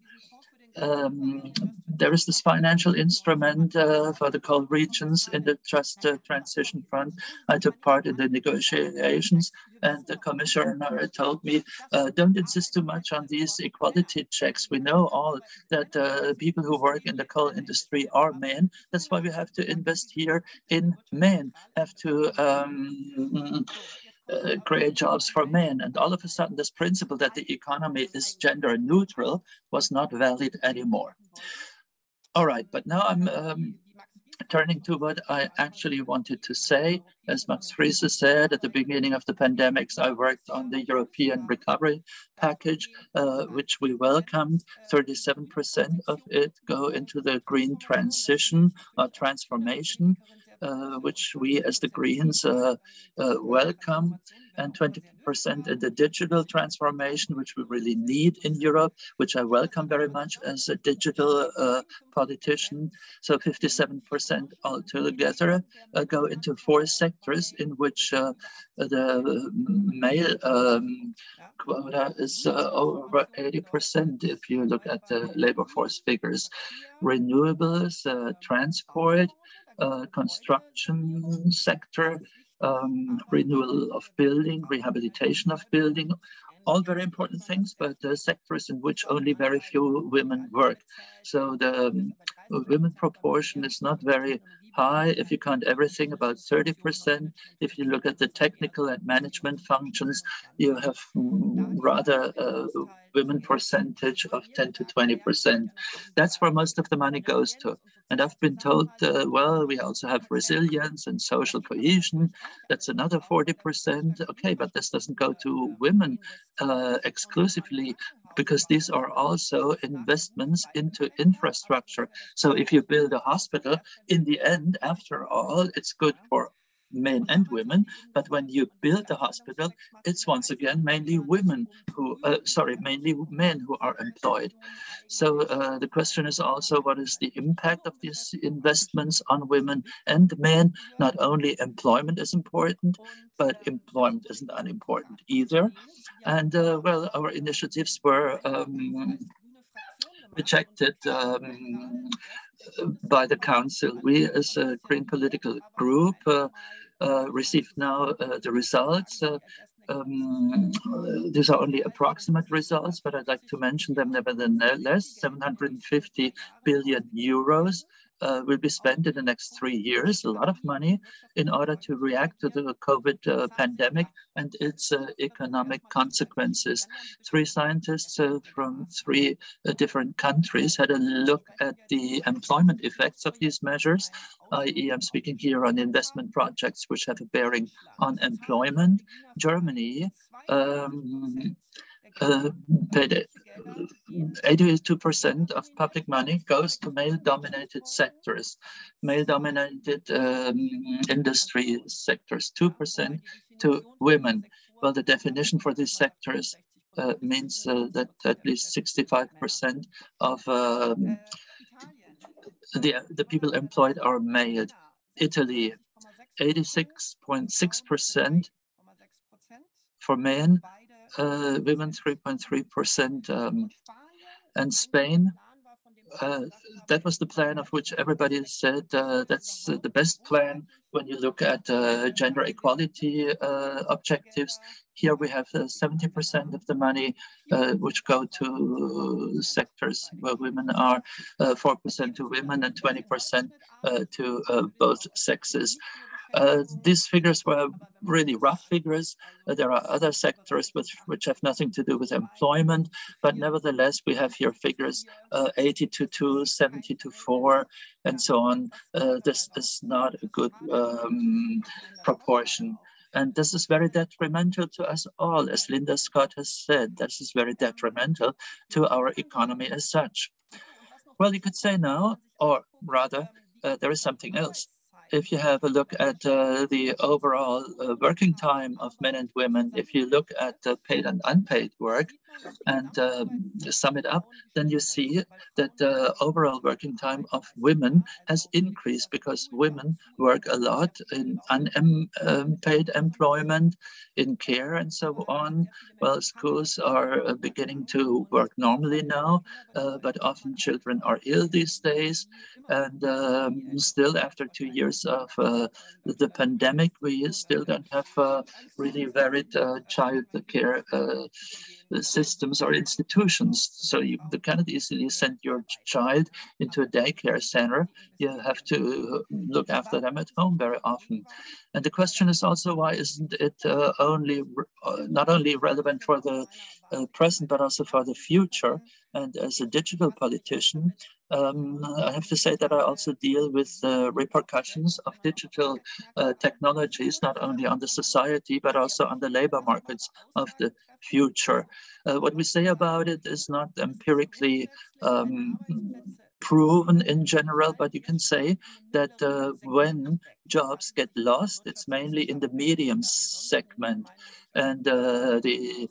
There is this financial instrument for the coal regions in the Just Transition Fund. I took part in the negotiations, and the commissioner told me, don't insist too much on these equality checks. We know all that people who work in the coal industry are men. That's why we have to invest here in men, have to create jobs for men. And all of a sudden, this principle that the economy is gender neutral was not valid anymore. All right, but now I'm turning to what I actually wanted to say. As Max Friese said, at the beginning of the pandemics, I worked on the European recovery package, which we welcomed. 37% of it go into the green transition or transformation, which we as the Greens welcome, and 20% in the digital transformation, which we really need in Europe, which I welcome very much as a digital politician. So 57% altogether go into 4 sectors in which the male quota is over 80% if you look at the labor force figures. Renewables, transport, construction sector, renewal of building, rehabilitation of building, all very important things, but sectors in which only very few women work. So the women proportion is not very high. If you count everything, about 30%. If you look at the technical and management functions, you have rather women percentage of 10 to 20%. That's where most of the money goes to. And I've been told, well, we also have resilience and social cohesion. That's another 40%. Okay, but this doesn't go to women exclusively, because these are also investments into infrastructure. So if you build a hospital, in the end, after all, it's good for men and women, but when you build a hospital, it's once again mainly women who, mainly men who are employed. So the question is also, what is the impact of these investments on women and men? Not only employment is important, but employment isn't unimportant either. And well, our initiatives were rejected by the council. We, as a Green political group, received now the results. These are only approximate results, but I'd like to mention them nevertheless. 750 billion euros will be spent in the next 3 years, a lot of money, in order to react to the COVID pandemic and its economic consequences. 3 scientists from 3 different countries had a look at the employment effects of these measures, i.e. I'm speaking here on investment projects which have a bearing on employment. Germany paid 82% of public money goes to male-dominated sectors, male-dominated industry sectors, 2% to women. Well, the definition for these sectors means that at least 65% of the people employed are male. Italy, 86.6% for men, women 3.3%, and Spain, that was the plan of which everybody said that's the best plan when you look at gender equality objectives. Here we have 70% of the money which go to sectors where women are, 4% to women and 20% to both sexes. These figures were really rough figures. There are other sectors which have nothing to do with employment, but nevertheless, we have here figures 80 to 2, 70 to 4, and so on. This is not a good proportion. And this is very detrimental to us all. As Linda Scott has said, this is very detrimental to our economy as such. Well, you could say now, or rather, there is something else. If you have a look at the overall working time of men and women, if you look at paid and unpaid work and sum it up, then you see that the overall working time of women has increased because women work a lot in unpaid employment, in care and so on. Well, schools are beginning to work normally now, but often children are ill these days. And still after 2 years of the pandemic, we still don't have really varied child care systems or institutions. So you cannot easily send your child into a daycare center. You have to look after them at home very often. And the question is also, why isn't it not only relevant for the present, but also for the future? And as a digital politician, I have to say that I also deal with the repercussions of digital technologies, not only on the society, but also on the labor markets of the future. What we say about it is not empirically proven in general, but you can say that when jobs get lost, it's mainly in the medium segment. And the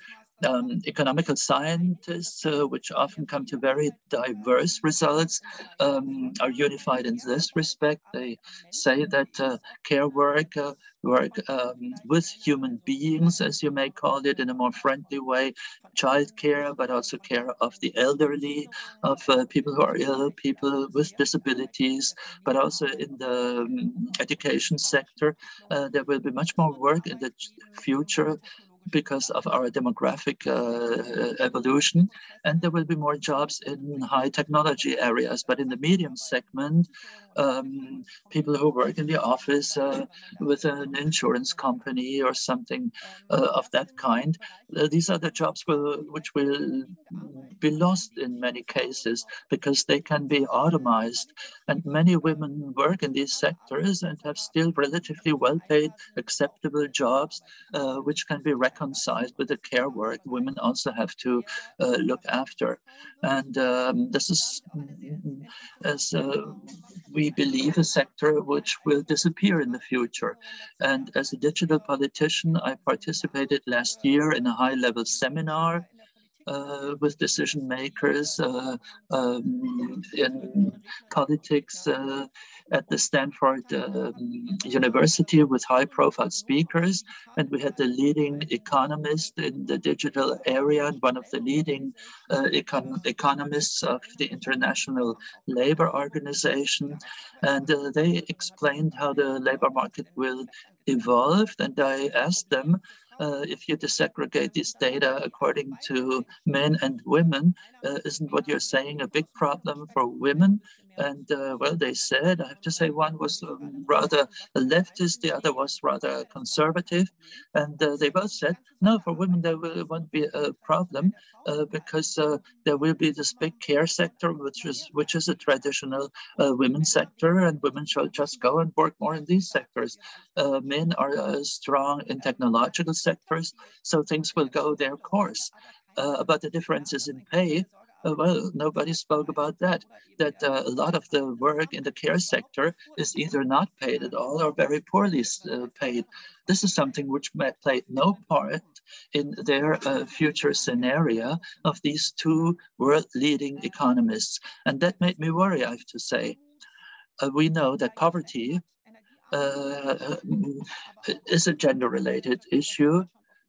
economical scientists, which often come to very diverse results, are unified in this respect. They say that care work with human beings, as you may call it, in a more friendly way, child care, but also care of the elderly, of people who are ill, people with disabilities, but also in the education sector. There will be much more work in the future because of our demographic evolution, and there will be more jobs in high technology areas. But in the medium segment, people who work in the office with an insurance company or something of that kind, these are the jobs which will be lost in many cases because they can be automized. And many women work in these sectors and have still relatively well-paid, acceptable jobs, which can be reconciled with the care work women also have to look after. And this is, as we believe, a sector which will disappear in the future. And as a digital politician, I participated last year in a high-level seminar with decision makers in politics at the Stanford University with high-profile speakers. And we had the leading economist in the digital area and one of the leading economists of the International Labor Organization. And they explained how the labor market will evolve. And I asked them, if you disaggregate this data according to men and women, isn't what you're saying a big problem for women? And well, they said, I have to say, one was rather a leftist, the other was rather conservative. And they both said, no, for women, there won't be a problem because there will be this big care sector, which is a traditional women's sector, and women shall just go and work more in these sectors. Men are strong in technological sectors, so things will go their course. About the differences in pay, well, nobody spoke about that a lot of the work in the care sector is either not paid at all or very poorly paid. This is something which may play no part in their future scenario of these two world-leading economists. And that made me worry, I have to say. We know that poverty is a gender-related issue.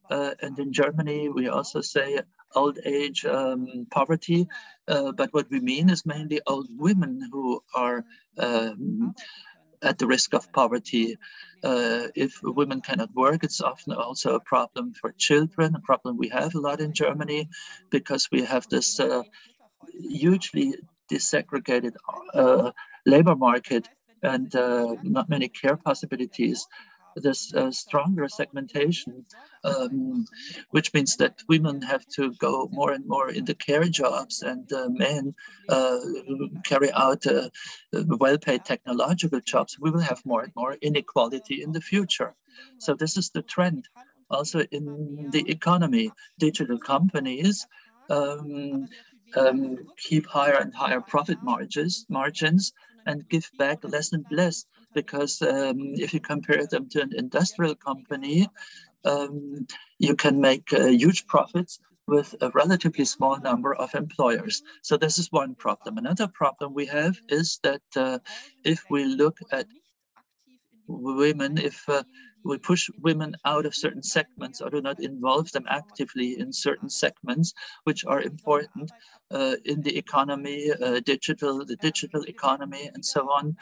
And in Germany, we also say old age poverty, but what we mean is mainly old women who are at the risk of poverty. If women cannot work, it's often also a problem for children, a problem we have a lot in Germany, because we have this hugely disaggregated labor market and not many care possibilities. There's stronger segmentation, which means that women have to go more and more into care jobs, and men carry out well-paid technological jobs. We will have more and more inequality in the future. So this is the trend. Also in the economy, digital companies keep higher and higher profit margins and give back less and less, because if you compare them to an industrial company, you can make huge profits with a relatively small number of employers. So this is one problem. Another problem we have is that if we look at women, if we push women out of certain segments or do not involve them actively in certain segments which are important in the economy, the digital economy and so on,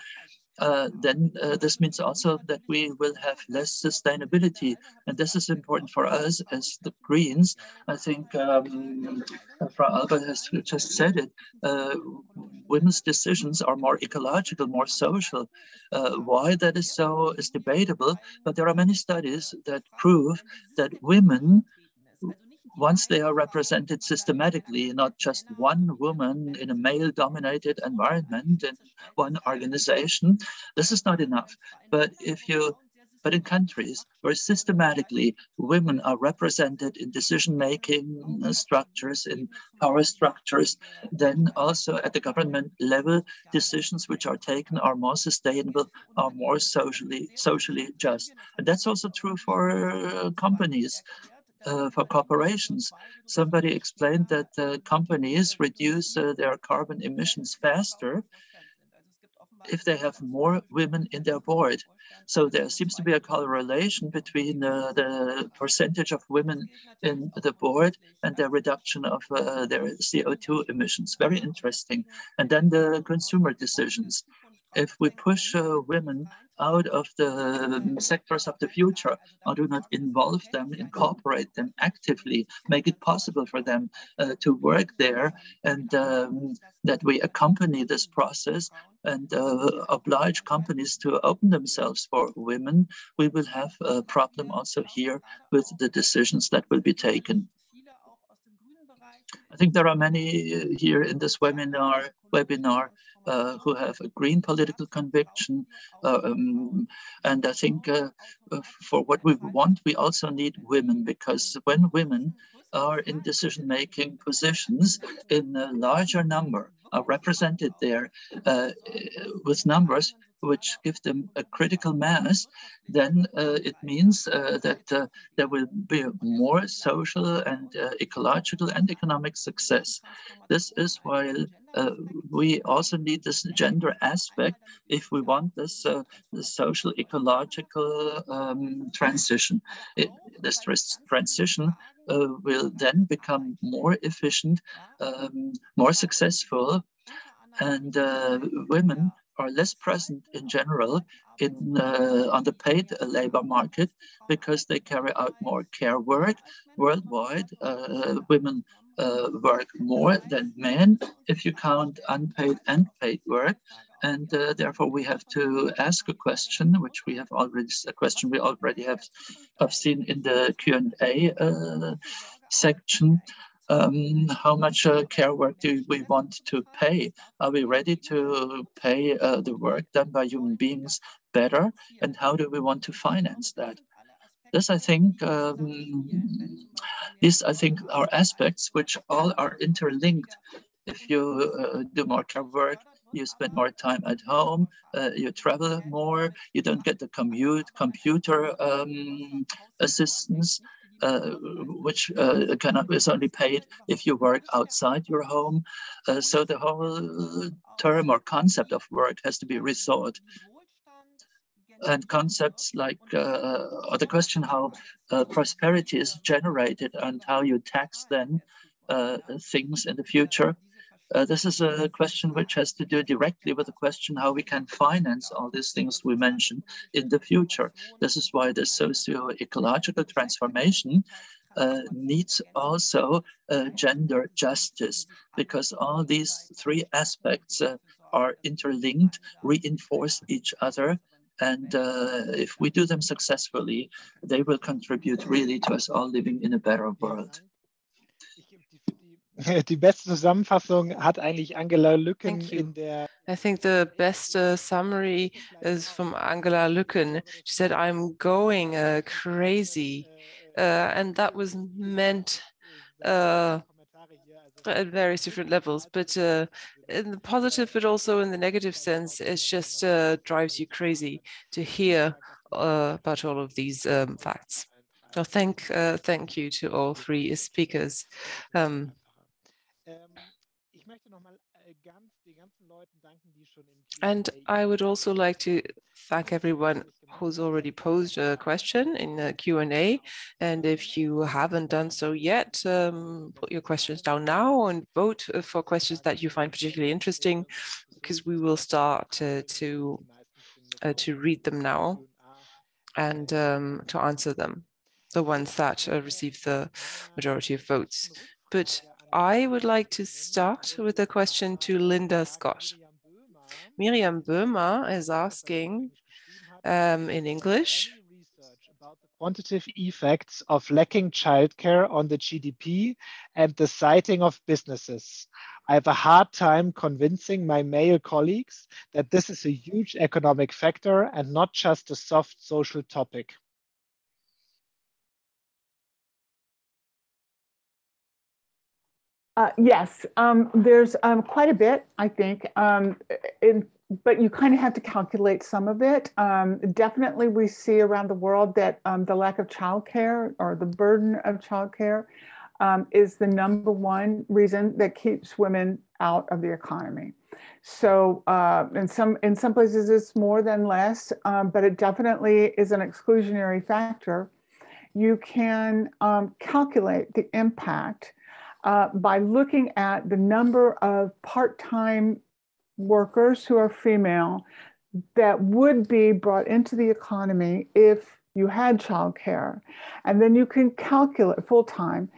then this means also that we will have less sustainability. And this is important for us as the Greens. I think Frau Albert has just said it. Women's decisions are more ecological, more social. Why that is so is debatable, but there are many studies that prove that women, once they are represented systematically, not just one woman in a male-dominated environment in one organization, this is not enough. But in countries where systematically women are represented in decision-making structures, in power structures, then also at the government level, decisions which are taken are more sustainable, are more socially just. And that's also true for companies. For corporations. Somebody explained that companies reduce their carbon emissions faster if they have more women in their board. So there seems to be a correlation between the percentage of women in the board and the reduction of their CO2 emissions. Very interesting. And then the consumer decisions. If we push women out of the sectors of the future or do not involve them, incorporate them actively, make it possible for them to work there, and that we accompany this process and oblige companies to open themselves for women, we will have a problem also here with the decisions that will be taken. I think there are many here in this webinar who have a green political conviction. And I think for what we want, we also need women, because when women are in decision-making positions in a larger number, are represented there with numbers which give them a critical mass, then it means that there will be more social and ecological and economic success. This is why we also need this gender aspect if we want this the social ecological transition. This transition will then become more efficient, more successful, and women are less present in general on the paid labor market because they carry out more care work. Worldwide, women work more than men if you count unpaid and paid work. And therefore, we have to ask a question, which we have already, have seen in the Q&A section. How much care work do we want to pay? Are we ready to pay the work done by human beings better? And how do we want to finance that? This, I think, these, I think, are aspects which all are interlinked. If you do more care work, you spend more time at home, you travel more, you don't get the computer assistance, which is only paid if you work outside your home. So the whole term or concept of work has to be rethought. And concepts like, or the question how prosperity is generated and how you tax then things in the future. This is a question which has to do directly with the question how we can finance all these things we mentioned in the future. This is why the socio-ecological transformation needs also gender justice, because all these three aspects are interlinked, reinforce each other. And if we do them successfully, they will contribute really to us all living in a better world. Die beste Zusammenfassung hat eigentlich Angela Lücken in der. I think the best summary is from Angela Lücken. She said, "I'm going crazy," and that was meant at various different levels, but in the positive, but also in the negative sense, it just drives you crazy to hear about all of these facts. So thank you to all three speakers. And I would also like to thank everyone who's already posed a question in the Q&A. And if you haven't done so yet, put your questions down now and vote for questions that you find particularly interesting, because we will start to read them now and to answer them, the ones that receive the majority of votes. But I would like to start with a question to Linda Scott. Miriam Böhmer is asking in English. Quantitative effects of lacking childcare on the GDP and the siting of businesses. I have a hard time convincing my male colleagues that this is a huge economic factor and not just a soft social topic. Yes, there's quite a bit, I think, but you kind of have to calculate some of it. Definitely we see around the world that the lack of childcare or the burden of childcare is the #1 reason that keeps women out of the economy. So in some places it's more than less, but it definitely is an exclusionary factor. You can calculate the impact by looking at the number of part-time workers who are female that would be brought into the economy if you had childcare. And then you can calculate full-time.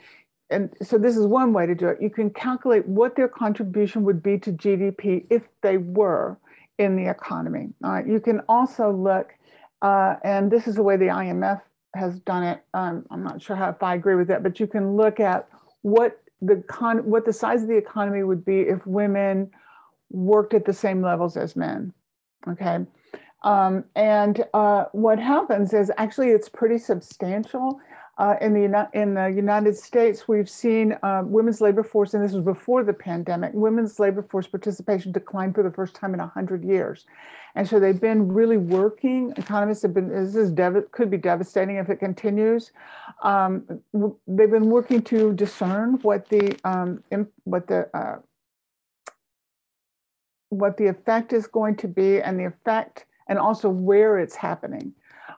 And so this is one way to do it. You can calculate what their contribution would be to GDP if they were in the economy. You can also look, and this is the way the IMF has done it. I'm not sure if I agree with that, but you can look at what the size of the economy would be if women worked at the same levels as men, okay? And what happens is actually it's pretty substantial. In the United States, we've seen women's labor force, and this was before the pandemic, women's labor force participation declined for the first time in 100 years. And so they've been really working. Economists have been, could be devastating if it continues. They've been working to discern what the effect is going to be, and the effect, and also where it's happening.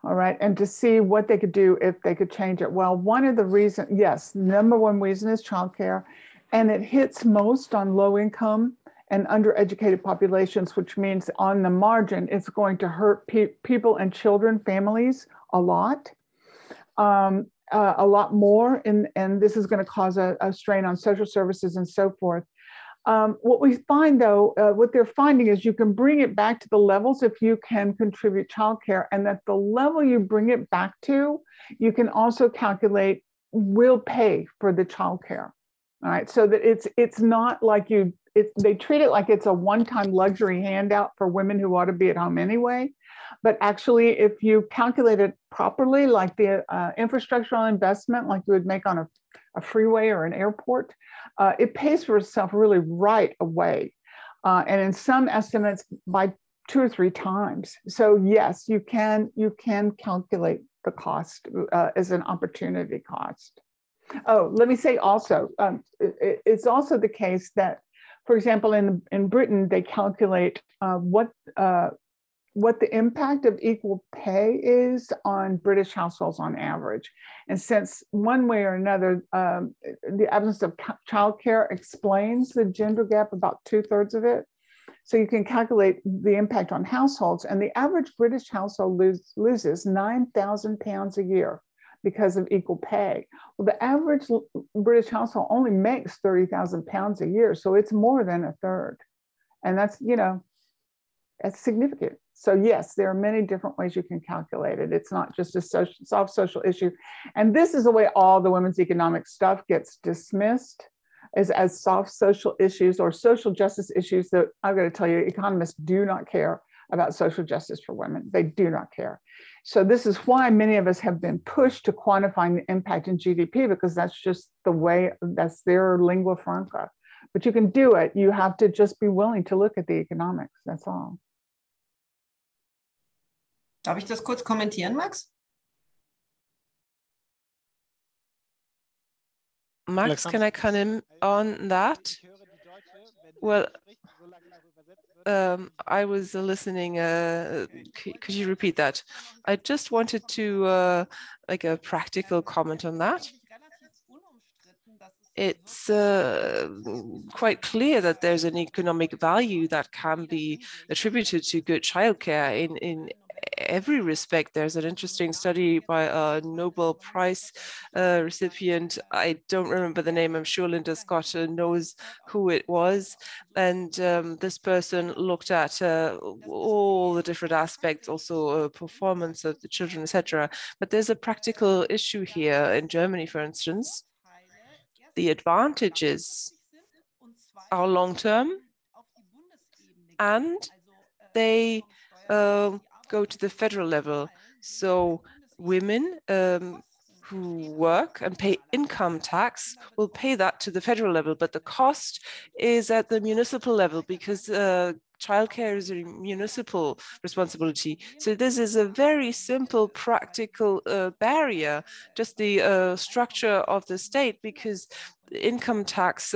All right, and to see what they could do if they could change it. Well, one of the reasons, yes, #1 reason is childcare, and it hits most on low income and undereducated populations, which means on the margin, it's going to hurt people and children, families a lot more, and this is going to cause a strain on social services and so forth. What we find though, what they're finding is you can bring it back to the levels if you can contribute childcare, and that the level you bring it back to, you can also calculate will pay for the childcare. All right, so that it's not like they treat it like it's a one-time luxury handout for women who ought to be at home anyway. But actually, if you calculate it properly, like the infrastructural investment, like you would make on a freeway or an airport, it pays for itself really right away. And in some estimates by 2 or 3 times. So yes, you can calculate the cost as an opportunity cost. Oh, let me say also, it's also the case that, for example, in Britain, they calculate what the impact of equal pay is on British households on average. And since one way or another, the absence of childcare explains the gender gap, about 2/3 of it. So you can calculate the impact on households, and the average British household loses £9,000 a year because of equal pay. Well, the average British household only makes £30,000 a year, so it's more than 1/3. And that's, you know, it's significant. So yes, there are many different ways you can calculate it. It's not just a soft social issue. And this is the way all the women's economic stuff gets dismissed, is as soft social issues or social justice issues that I've got to tell you, economists do not care about social justice for women. They do not care. So this is why many of us have been pushed to quantifying the impact in GDP, because that's just the way, that's their lingua franca. But you can do it. You have to just be willing to look at the economics. That's all. Darf ich das kurz kommentieren, Max? Max, can I come in on that? Well, I was listening. Could you repeat that? I just wanted to like a practical comment on that. It's quite clear that there's an economic value that can be attributed to good childcare in every respect. There's an interesting study by a Nobel Prize recipient. I don't remember the name. I'm sure Linda Scott knows who it was. And this person looked at all the different aspects, also performance of the children, etc. But there's a practical issue here in Germany, for instance. The advantages are long-term, and they go to the federal level. So women who work and pay income tax will pay that to the federal level, but the cost is at the municipal level, because childcare is a municipal responsibility. So this is a very simple, practical barrier, just the structure of the state, because income tax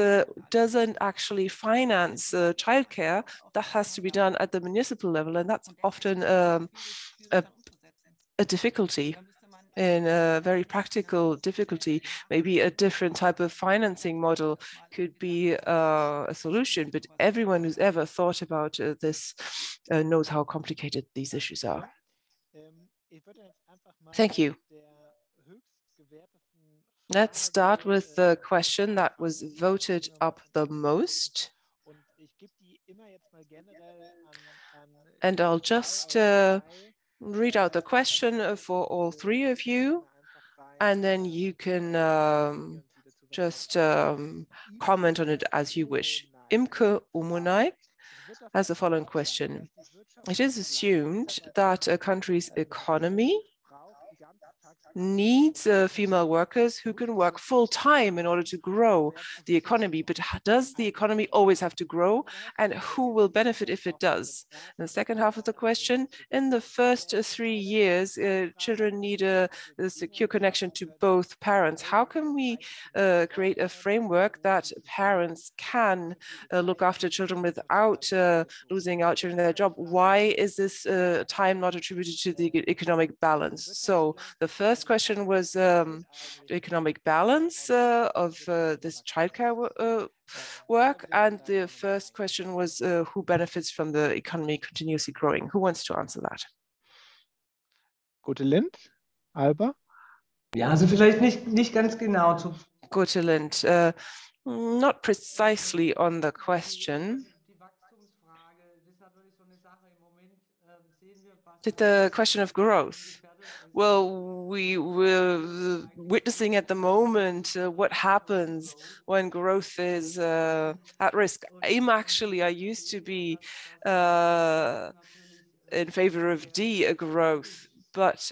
doesn't actually finance childcare. That has to be done at the municipal level, and that's often a difficulty. In a very practical difficulty. Maybe a different type of financing model could be a solution, but everyone who's ever thought about this knows how complicated these issues are. Thank you. Let's start with the question that was voted up the most. And I'll just read out the question for all three of you, and then you can just comment on it as you wish. Imke Umunai has the following question. It is assumed that a country's economy needs female workers who can work full-time in order to grow the economy. But does the economy always have to grow? And who will benefit if it does? And the second half of the question, in the first 3 years, children need a secure connection to both parents. How can we create a framework that parents can look after children without losing out during their job? Why is this time not attributed to the economic balance? So the first question was economic balance of this childcare work, and the first question was who benefits from the economy continuously growing? Who wants to answer that? Gotelind, Alba? Ja, also vielleicht nicht ganz genau. Gotelind, not precisely on the question. The question of growth. Well, we were witnessing at the moment what happens when growth is at risk. I used to be in favor of growth, but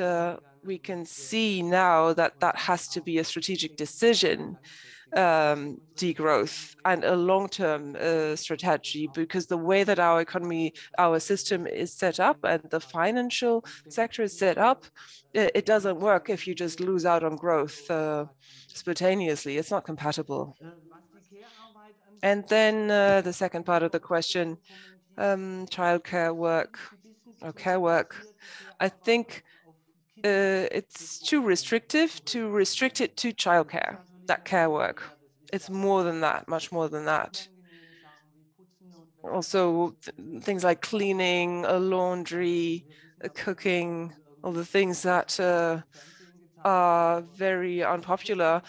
we can see now that that has to be a strategic decision. Degrowth and a long-term strategy, because the way that our economy, our system is set up and the financial sector is set up, it doesn't work if you just lose out on growth spontaneously. It's not compatible. And then the second part of the question, childcare work or care work. I think it's too restrictive to restrict it to childcare, that care work. It's more than that, much more than that. Also, things like cleaning, laundry, cooking, all the things that are very unpopular.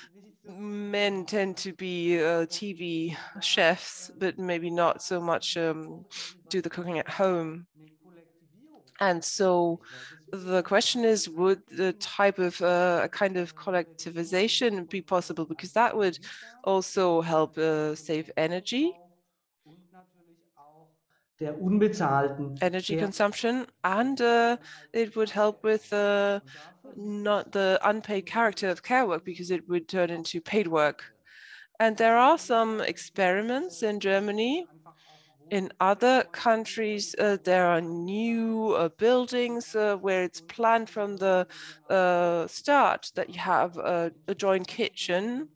men tend to be TV chefs, but maybe not so much do the cooking at home. And so the question is, would the type of a kind of collectivization be possible? Because that would also help save energy. Energy consumption, and it would help with not the unpaid character of care work, because it would turn into paid work. And there are some experiments in Germany. In other countries, there are new buildings where it's planned from the start that you have a joint kitchen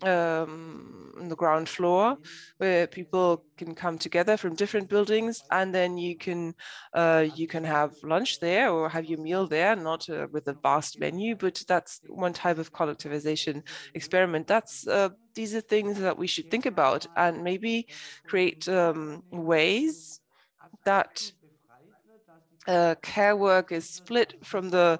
on the ground floor, where people can come together from different buildings, and then you can have lunch there or have your meal there, not with a vast menu, but that's one type of collectivization experiment. That's these are things that we should think about, and maybe create ways that care work is split from the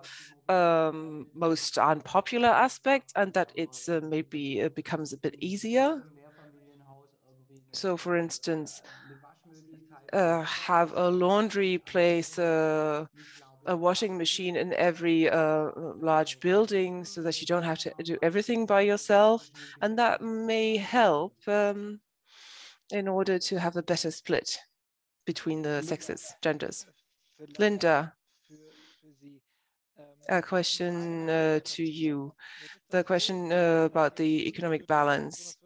most unpopular aspects, and that it's maybe it becomes a bit easier. So, for instance, have a laundry place, a washing machine in every large building, so that you don't have to do everything by yourself, and that may help in order to have a better split between the sexes, genders. Linda, a question to you. The question about the economic balance.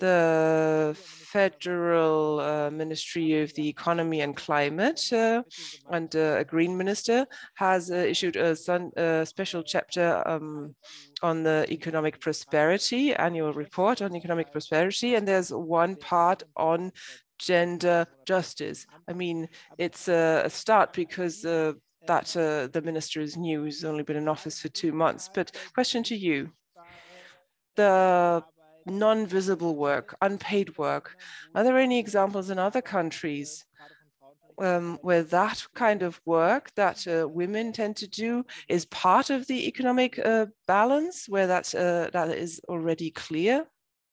The Federal Ministry of the Economy and Climate and a Green Minister has issued a special chapter on the economic prosperity, annual report on economic prosperity, and there's one part on gender justice. I mean, it's a start, because that the minister is new, he's only been in office for 2 months. But question to you, the non-visible work, unpaid work, are there any examples in other countries where that kind of work that women tend to do is part of the economic balance, where that is already clear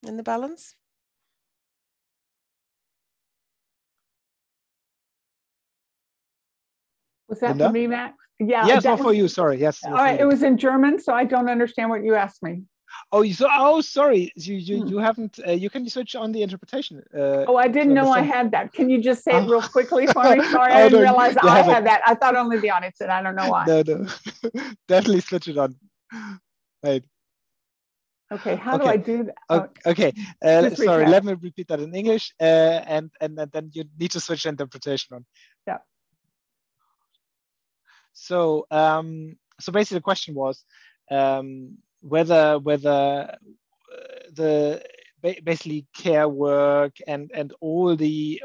in the balance? Was that Linda? For me, Max? Yeah. Yes, for you. Sorry. Yes. All right. It was in German, so I don't understand what you asked me. Oh, sorry. You haven't. You can switch on the interpretation. I didn't know I had that. Can you just say it real quickly for me? Sorry, I didn't realize I had that. I thought only the audience did. I don't know why. No. Definitely switch it on. Right. Okay. How do I do that? Okay. Sorry. Let me repeat that in English, and then you need to switch the interpretation on. Yeah. So basically the question was whether the basically care work and all the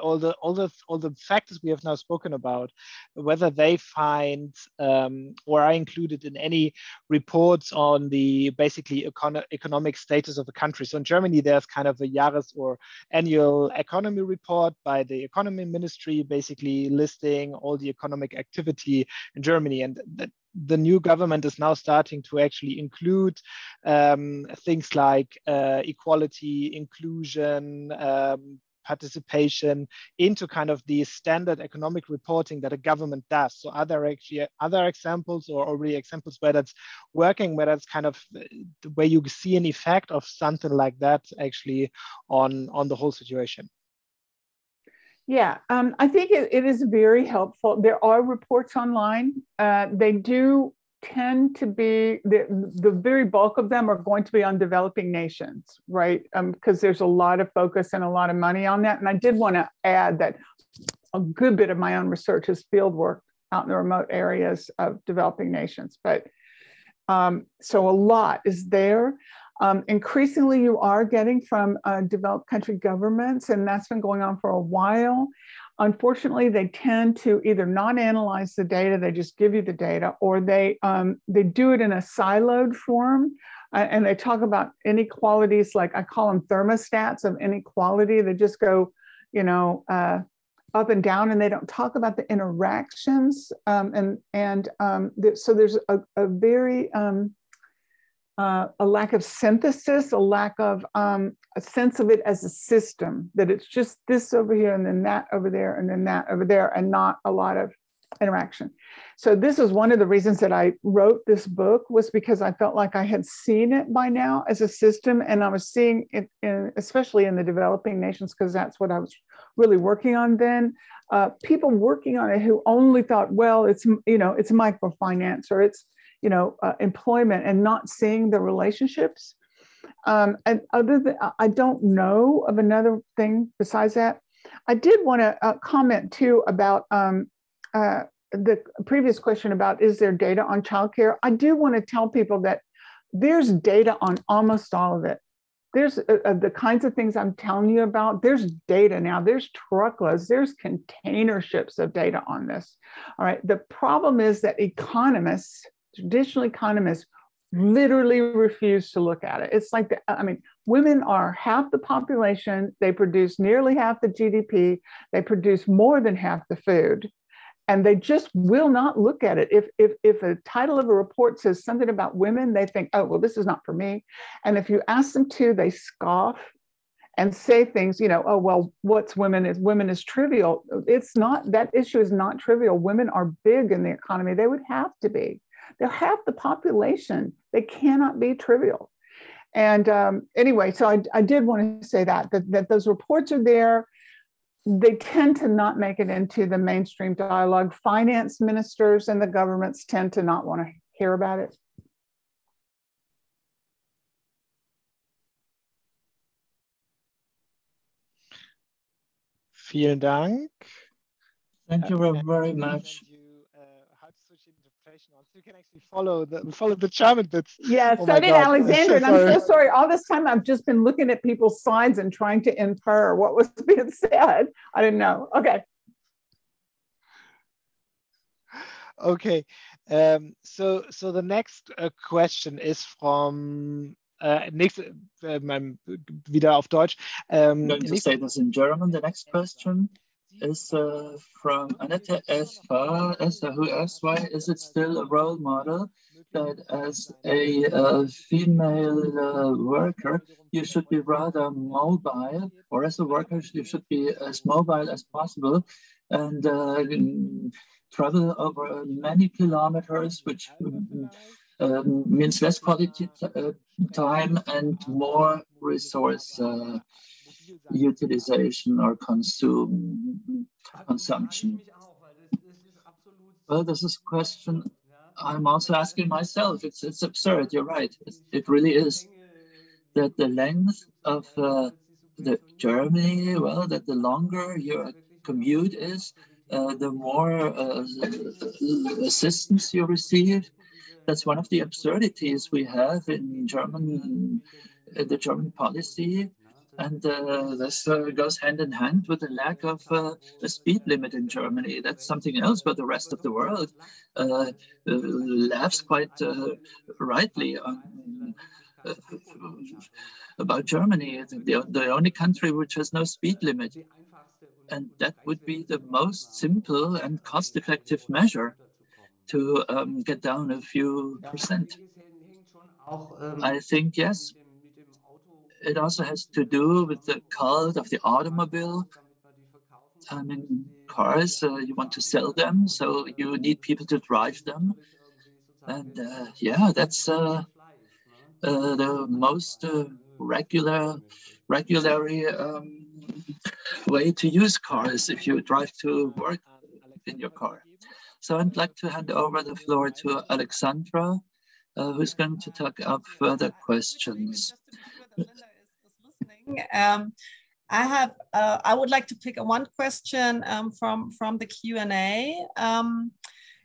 factors we have now spoken about, whether they find or are included in any reports on the basically economic status of the country. So in Germany, there's kind of a Jahres or annual economy report by the economy ministry, basically listing all the economic activity in Germany, and the new government is now starting to actually include things like equality, inclusion, participation into kind of the standard economic reporting that a government does. So are there actually other examples or already examples where that's working, where that's kind of where you see an effect of something like that actually on the whole situation? Yeah, I think it is very helpful. There are reports online. They do tend to be, the very bulk of them are going to be on developing nations, right? Because there's a lot of focus and a lot of money on that. And I did want to add that a good bit of my own research is field work out in the remote areas of developing nations. But so a lot is there. Increasingly, you are getting from developed country governments, and that's been going on for a while. Unfortunately, they tend to either not analyze the data, they just give you the data, or they do it in a siloed form, and they talk about inequalities, like I call them thermostats of inequality. They just go, up and down, and they don't talk about the interactions. So there's a very a lack of synthesis, a lack of a sense of it as a system, that it's just this over here and then that over there and then that over there, and not a lot of interaction. So this is one of the reasons that I wrote this book, was because I felt like I had seen it by now as a system, and I was seeing it especially in the developing nations, because that's what I was really working on then. People working on it who only thought, well, it's, you know, it's microfinance or it's, you know, employment, and not seeing the relationships. And other than, I don't know of another thing besides that. I did want to comment too about the previous question about, is there data on childcare? I do want to tell people that there's data on almost all of it. There's the kinds of things I'm telling you about. There's data now. There's truckloads. There's container ships of data on this. All right. The problem is that economists, traditional economists, literally refuse to look at it. It's like, I mean, women are half the population. They produce nearly half the GDP. They produce more than half the food. And they just will not look at it. If a title of a report says something about women, they think, oh, well, this is not for me. And if you ask them to, they scoff and say things, you know, oh, well, what's women is trivial. It's not, that issue is not trivial. Women are big in the economy. They would have to be. They're half the population. They cannot be trivial. And anyway, so I did want to say that those reports are there. They tend to not make it into the mainstream dialogue. Finance ministers and the governments tend to not want to hear about it. Vielen Dank. Thank you very much. How to switch interpretation on, so you can actually follow the German bits. Yeah, so did Alexandra, and I'm so sorry. All this time I've just been looking at people's slides and trying to infer what was being said. I didn't know. Okay. Okay. So the next question is from wieder auf Deutsch. I'm going to say this in German. The next question is from Annette Esfa, who asks, why is it still a role model that as a female worker, you should be rather mobile, or as a worker, you should be as mobile as possible and travel over many kilometers, which means less quality time and more resource utilization or consumption. Well, this is a question I'm also asking myself. It's absurd. You're right. It really is. That the length of the journey, well, that the longer your commute is, the more assistance you receive. That's one of the absurdities we have in the German policy. And this goes hand in hand with the lack of a speed limit in Germany. That's something else, but the rest of the world laughs quite rightly on, about Germany, the only country which has no speed limit. And that would be the most simple and cost-effective measure to get down a few percent. I think, yes. It also has to do with the cult of the automobile. I mean, cars, you want to sell them, so you need people to drive them. And yeah, that's the most regularly way to use cars if you drive to work in your car. So I'd like to hand over the floor to Alexandra, who's going to take up further questions. I would like to pick one question from the Q&A.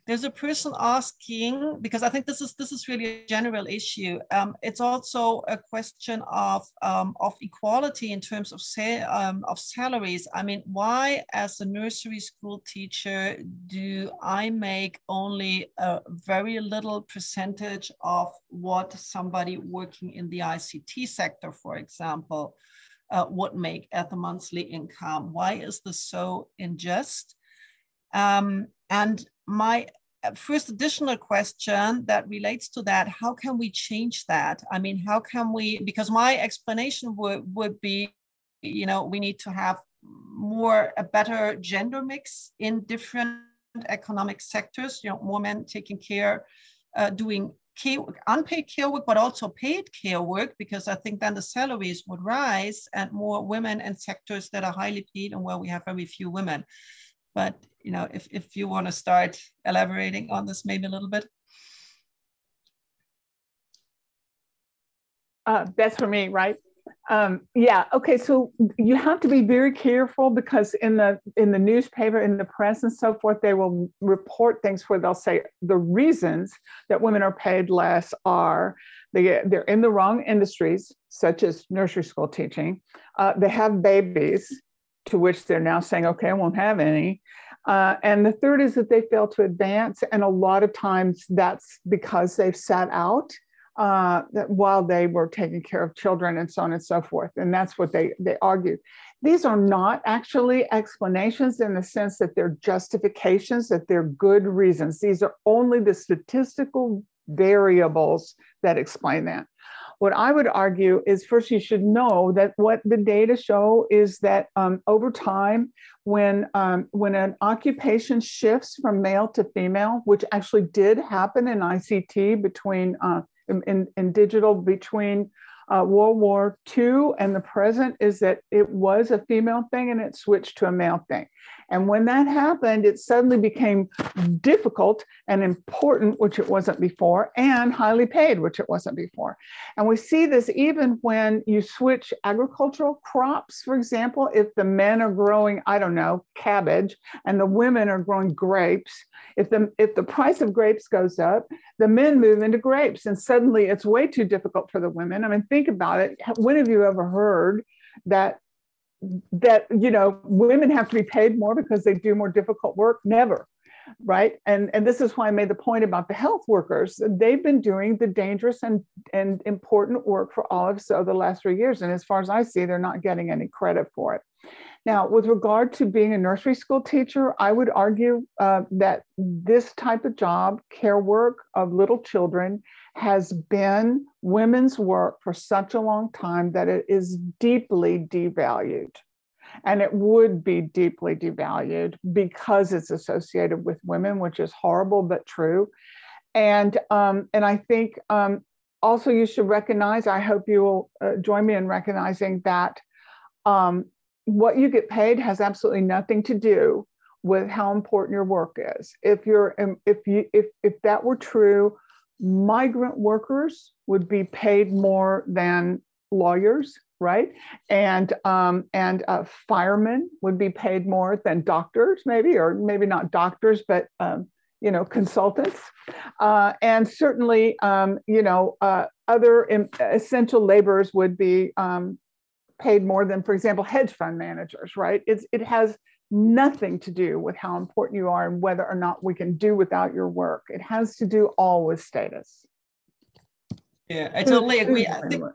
There's a person asking, because I think this is really a general issue. It's also a question of equality in terms of salaries. I mean, why, as a nursery school teacher, do I make only a very little percentage of what somebody working in the ICT sector, for example, would make at the monthly income? Why is this so unjust? And my first additional question that relates to that, how can we change that? I mean, how can we, because my explanation would be, you know, we need to have a better gender mix in different economic sectors, you know, more men taking care, doing unpaid care work, but also paid care work, because I think then the salaries would rise, and more women in sectors that are highly paid and where we have very few women. But, you know, if you want to start elaborating on this maybe a little bit. That's for me, right? Yeah, okay, so you have to be very careful, because in the newspaper, in the press and so forth, they will report things where they'll say the reasons that women are paid less are they're in the wrong industries, such as nursery school teaching. They have babies, to which they're now saying, okay, I won't have any. And the third is that they fail to advance. And a lot of times that's because they've sat out while they were taking care of children and so on and so forth. And that's what they argue. These are not actually explanations in the sense that they're justifications, that they're good reasons. These are only the statistical variables that explain that. What I would argue is, first, you should know that what the data show is that over time, when an occupation shifts from male to female, which actually did happen in ICT between in digital between World War II and the present, is that it was a female thing and it switched to a male thing. And when that happened, it suddenly became difficult and important, which it wasn't before, and highly paid, which it wasn't before. And we see this even when you switch agricultural crops, for example. If the men are growing, I don't know, cabbage, and the women are growing grapes, if the price of grapes goes up, the men move into grapes, and suddenly it's way too difficult for the women. I mean, think about it. When have you ever heard that you know, women have to be paid more because they do more difficult work? Never, right? And this is why I made the point about the health workers. They've been doing the dangerous and important work for all of the last 3 years, and as far as I see, they're not getting any credit for it. Now, with regard to being a nursery school teacher, I would argue that this type of job, care work of little children, has been women's work for such a long time that it is deeply devalued. And it would be deeply devalued because it's associated with women, which is horrible but true. And I think also you should recognize, I hope you will join me in recognizing that what you get paid has absolutely nothing to do with how important your work is. If that were true, migrant workers would be paid more than lawyers, right? And firemen would be paid more than doctors, maybe, or maybe not doctors, but you know, consultants, and certainly you know, other essential laborers would be paid more than, for example, hedge fund managers, right? It has nothing to do with how important you are and whether or not we can do without your work. It has to do all with status. Yeah, I totally agree. I think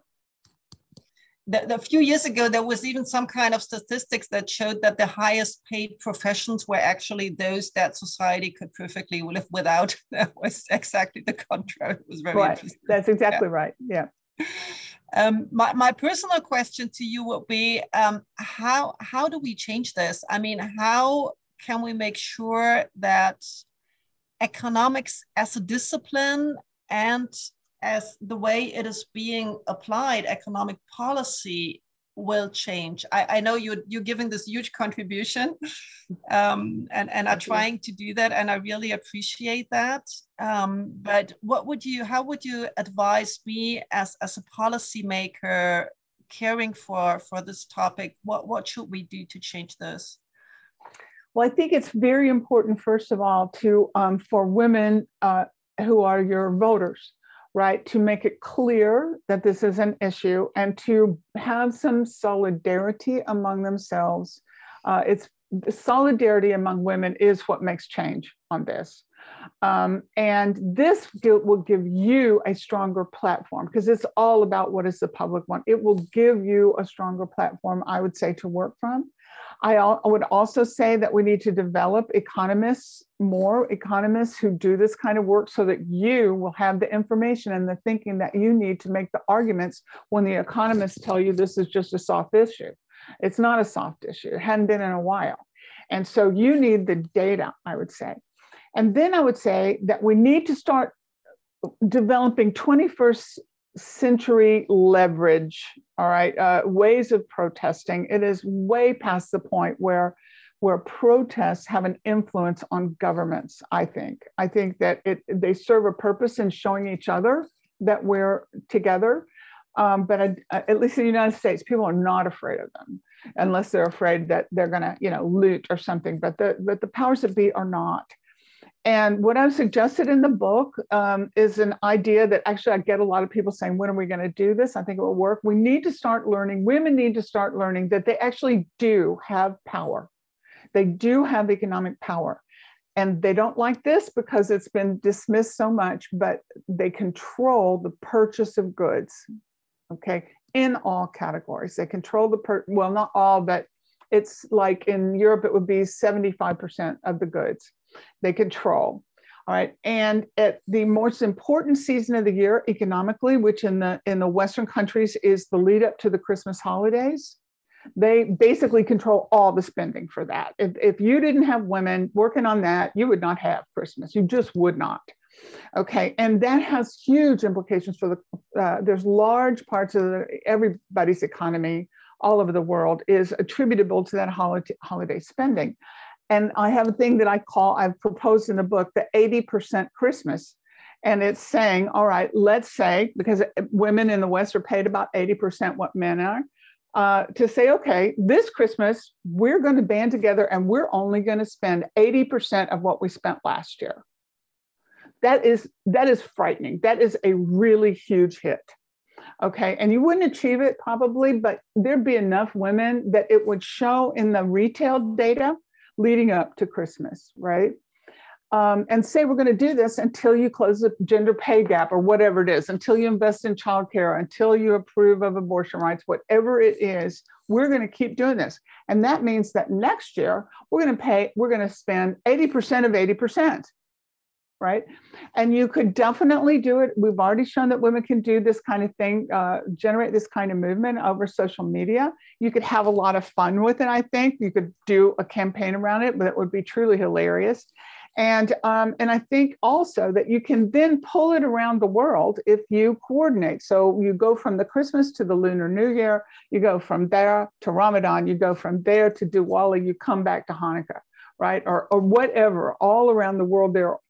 that a few years ago, there was even some kind of statistics that showed that the highest paid professions were actually those that society could perfectly live without. That was exactly the contrary. It was very interesting. That's exactly right. Yeah. My personal question to you would be, how do we change this? I mean, how can we make sure that economics as a discipline and as the way it is being applied, economic policy, will change? I know you're giving this huge contribution and are trying to do that, and I really appreciate that. But how would you advise me as a policymaker caring for this topic? What should we do to change this? Well, I think it's very important, first of all, to for women who are your voters, right, to make it clear that this is an issue and to have some solidarity among themselves. It's solidarity among women is what makes change on this. And this will give you a stronger platform, because it's all about what is the public want. It will give you a stronger platform, I would say, to work from. I would also say that we need to develop economists, more economists who do this kind of work, so that you will have the information and the thinking that you need to make the arguments when the economists tell you this is just a soft issue. It's not a soft issue. It hadn't been in a while. And so you need the data, I would say. And then I would say that we need to start developing 21st century leverage, all right, ways of protesting. It is way past the point where protests have an influence on governments, I think. I think that they serve a purpose in showing each other that we're together. But at least in the United States, people are not afraid of them, unless they're afraid that they're going to, loot or something. But the powers that be are not. And what I've suggested in the book is an idea that actually I get a lot of people saying, when are we going to do this? I think it will work. We need to start learning, women need to start learning that they actually do have power. They do have economic power. And they don't like this because it's been dismissed so much, but they control the purchase of goods, okay, in all categories. They control well, not all, but it's like in Europe, it would be 75% of the goods they control. All right. And at the most important season of the year economically, which in the Western countries is the lead up to the Christmas holidays, they basically control all the spending for that. If you didn't have women working on that, you would not have Christmas. You just would not. Okay. And that has huge implications for there's large parts of everybody's economy all over the world is attributable to that holiday spending. And I have a thing that I've proposed in the book, the 80% Christmas. And it's saying, all right, let's say, because women in the West are paid about 80% what men are, to say, okay, this Christmas, we're going to band together and we're only going to spend 80% of what we spent last year. That is frightening. That is a really huge hit. Okay. And you wouldn't achieve it probably, but there'd be enough women that it would show in the retail data leading up to Christmas, right? And say we're going to do this until you close the gender pay gap or whatever it is, until you invest in childcare, until you approve of abortion rights, whatever it is, we're going to keep doing this. And that means that next year we're going to spend 80% of 80%, right? And you could definitely do it. We've already shown that women can do this kind of thing, generate this kind of movement over social media. You could have a lot of fun with it, I think. You could do a campaign around it, but it would be truly hilarious. And I think also that you can then pull it around the world if you coordinate. So you go from the Christmas to the Lunar New Year, you go from there to Ramadan, you go from there to Diwali, you come back to Hanukkah, right? Or whatever, all around the world, there are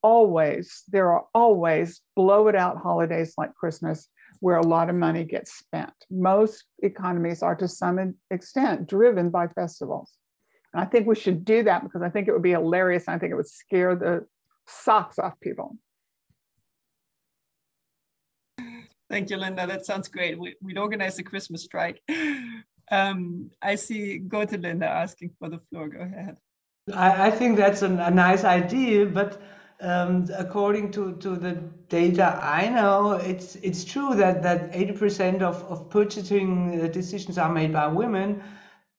always blow it out holidays like Christmas where a lot of money gets spent. Most economies are to some extent driven by festivals. And I think we should do that because I think it would be hilarious. And I think it would scare the socks off people. Thank you, Linda. That sounds great. We'd organize a Christmas strike. I see, go to Linda asking for the floor. Go ahead. I think that's a nice idea, but according to the data I know, it's true that 80% of purchasing decisions are made by women,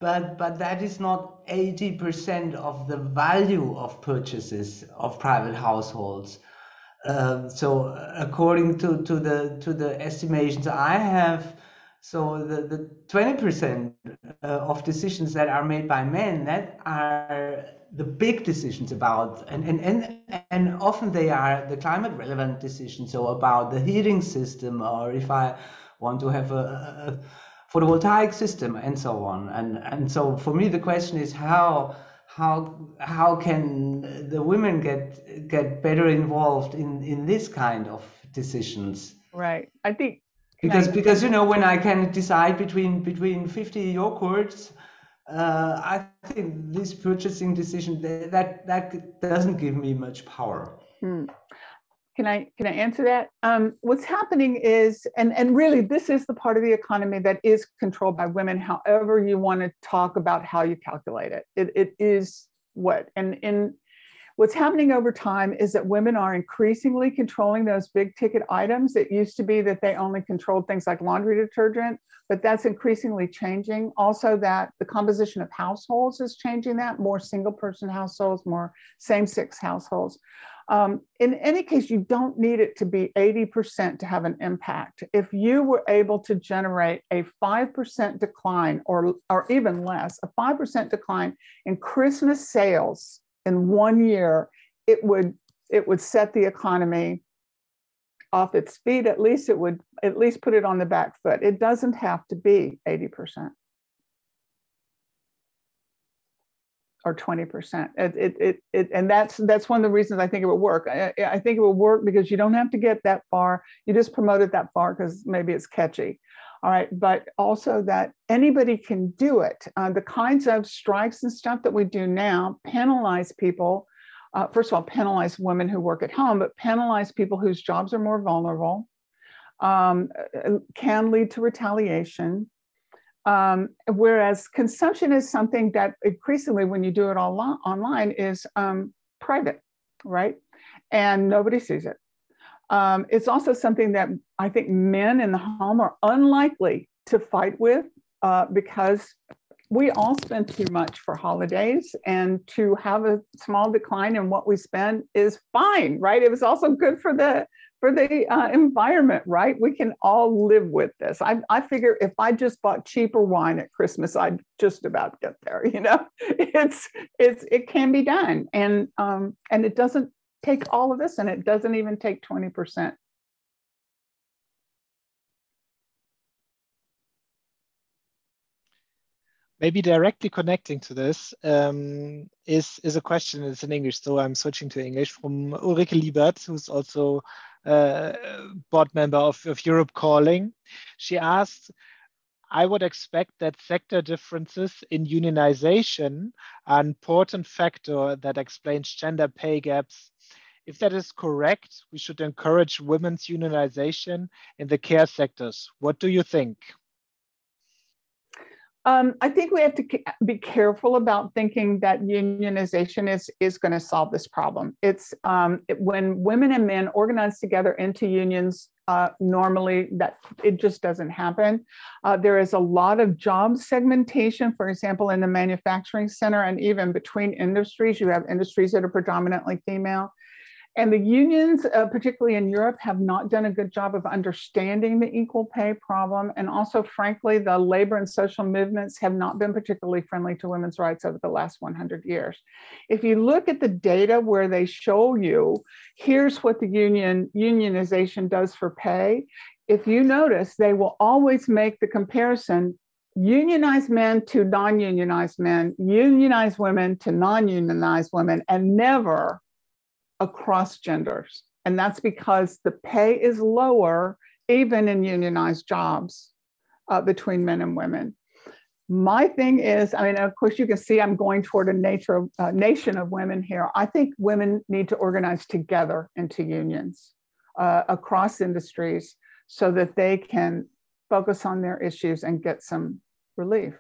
but that is not 80% of the value of purchases of private households. So according to the estimations I have, so the 20% of decisions that are made by men, that are the big decisions about, and often they are the climate relevant decisions, so about the heating system, or if I want to have a photovoltaic system and so on. And so for me, the question is how can the women get better involved in this kind of decisions? Right. I think because when I can decide between 50 yogurts, I think this purchasing decision that doesn't give me much power. Can I answer that? What's happening is, and really this is the part of the economy that is controlled by women, however you want to talk about how you calculate it. It is what, and What's happening over time is that women are increasingly controlling those big ticket items. It used to be that they only controlled things like laundry detergent, but that's increasingly changing. Also, that the composition of households is changing that, more single person households, more same-sex households. In any case, you don't need it to be 80% to have an impact. If you were able to generate a 5% decline or even less, a 5% decline in Christmas sales in 1 year, it would set the economy off its feet. At least it would at least put it on the back foot. It doesn't have to be 80% or 20%. And that's one of the reasons I think it would work. I think it will work because you don't have to get that far. You just promote it that far because maybe it's catchy. All right, but also that anybody can do it. The kinds of strikes and stuff that we do now penalize people. First of all, penalize women who work at home, but penalize people whose jobs are more vulnerable, can lead to retaliation. Whereas consumption is something that increasingly, when you do it all online, is private, right? And nobody sees it. It's also something that I think men in the home are unlikely to fight with because we all spend too much for holidays, and to have a small decline in what we spend is fine, right? It was also good for the environment, right? We can all live with this. I figure if I just bought cheaper wine at Christmas, I'd just about get there. You know, it can be done, and it doesn't take all of this, and it doesn't even take 20%. Maybe directly connecting to this is a question. It's in English, so I'm switching to English, from Ulrike Liebert, who's also a board member of Europe Calling. She asked, I would expect that sector differences in unionization are an important factor that explains gender pay gaps. If that is correct, we should encourage women's unionization in the care sectors. What do you think? I think we have to be careful about thinking that unionization is going to solve this problem. It's when women and men organize together into unions, normally that it just doesn't happen. There is a lot of job segmentation, for example, in the manufacturing center, and even between industries. You have industries that are predominantly female. And the unions, particularly in Europe, have not done a good job of understanding the equal pay problem. And also, frankly, the labor and social movements have not been particularly friendly to women's rights over the last 100 years. If you look at the data where they show you, here's what the unionization does for pay. If you notice, they will always make the comparison unionized men to non-unionized men, unionized women to non-unionized women, and never across genders. And that's because the pay is lower, even in unionized jobs, between men and women. My thing is, I mean, of course, you can see I'm going toward a nation of women here. I think women need to organize together into unions across industries so that they can focus on their issues and get some relief.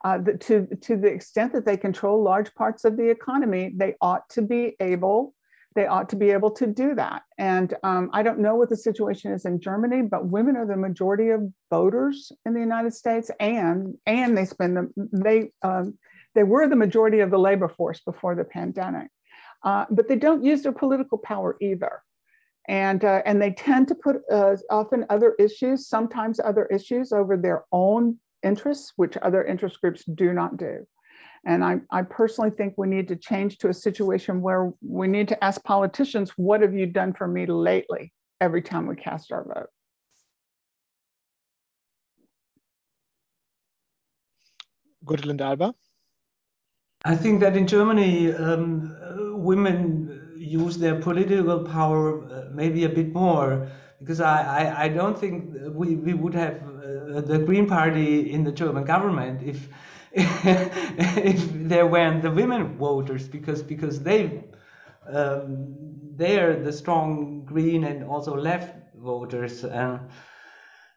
To the extent that they control large parts of the economy, they ought to be able to do that. And I don't know what the situation is in Germany, but women are the majority of voters in the United States, and they were the majority of the labor force before the pandemic. But they don't use their political power either. And they tend to put often other issues, sometimes other issues, over their own interests, which other interest groups do not do. And I personally think we need to change to a situation where we need to ask politicians, what have you done for me lately, every time we cast our vote? Gudrun Alba? I think that in Germany, women use their political power maybe a bit more, because I don't think we would have the Green Party in the German government if there weren't the women voters, because they are the strong Green and also left voters, and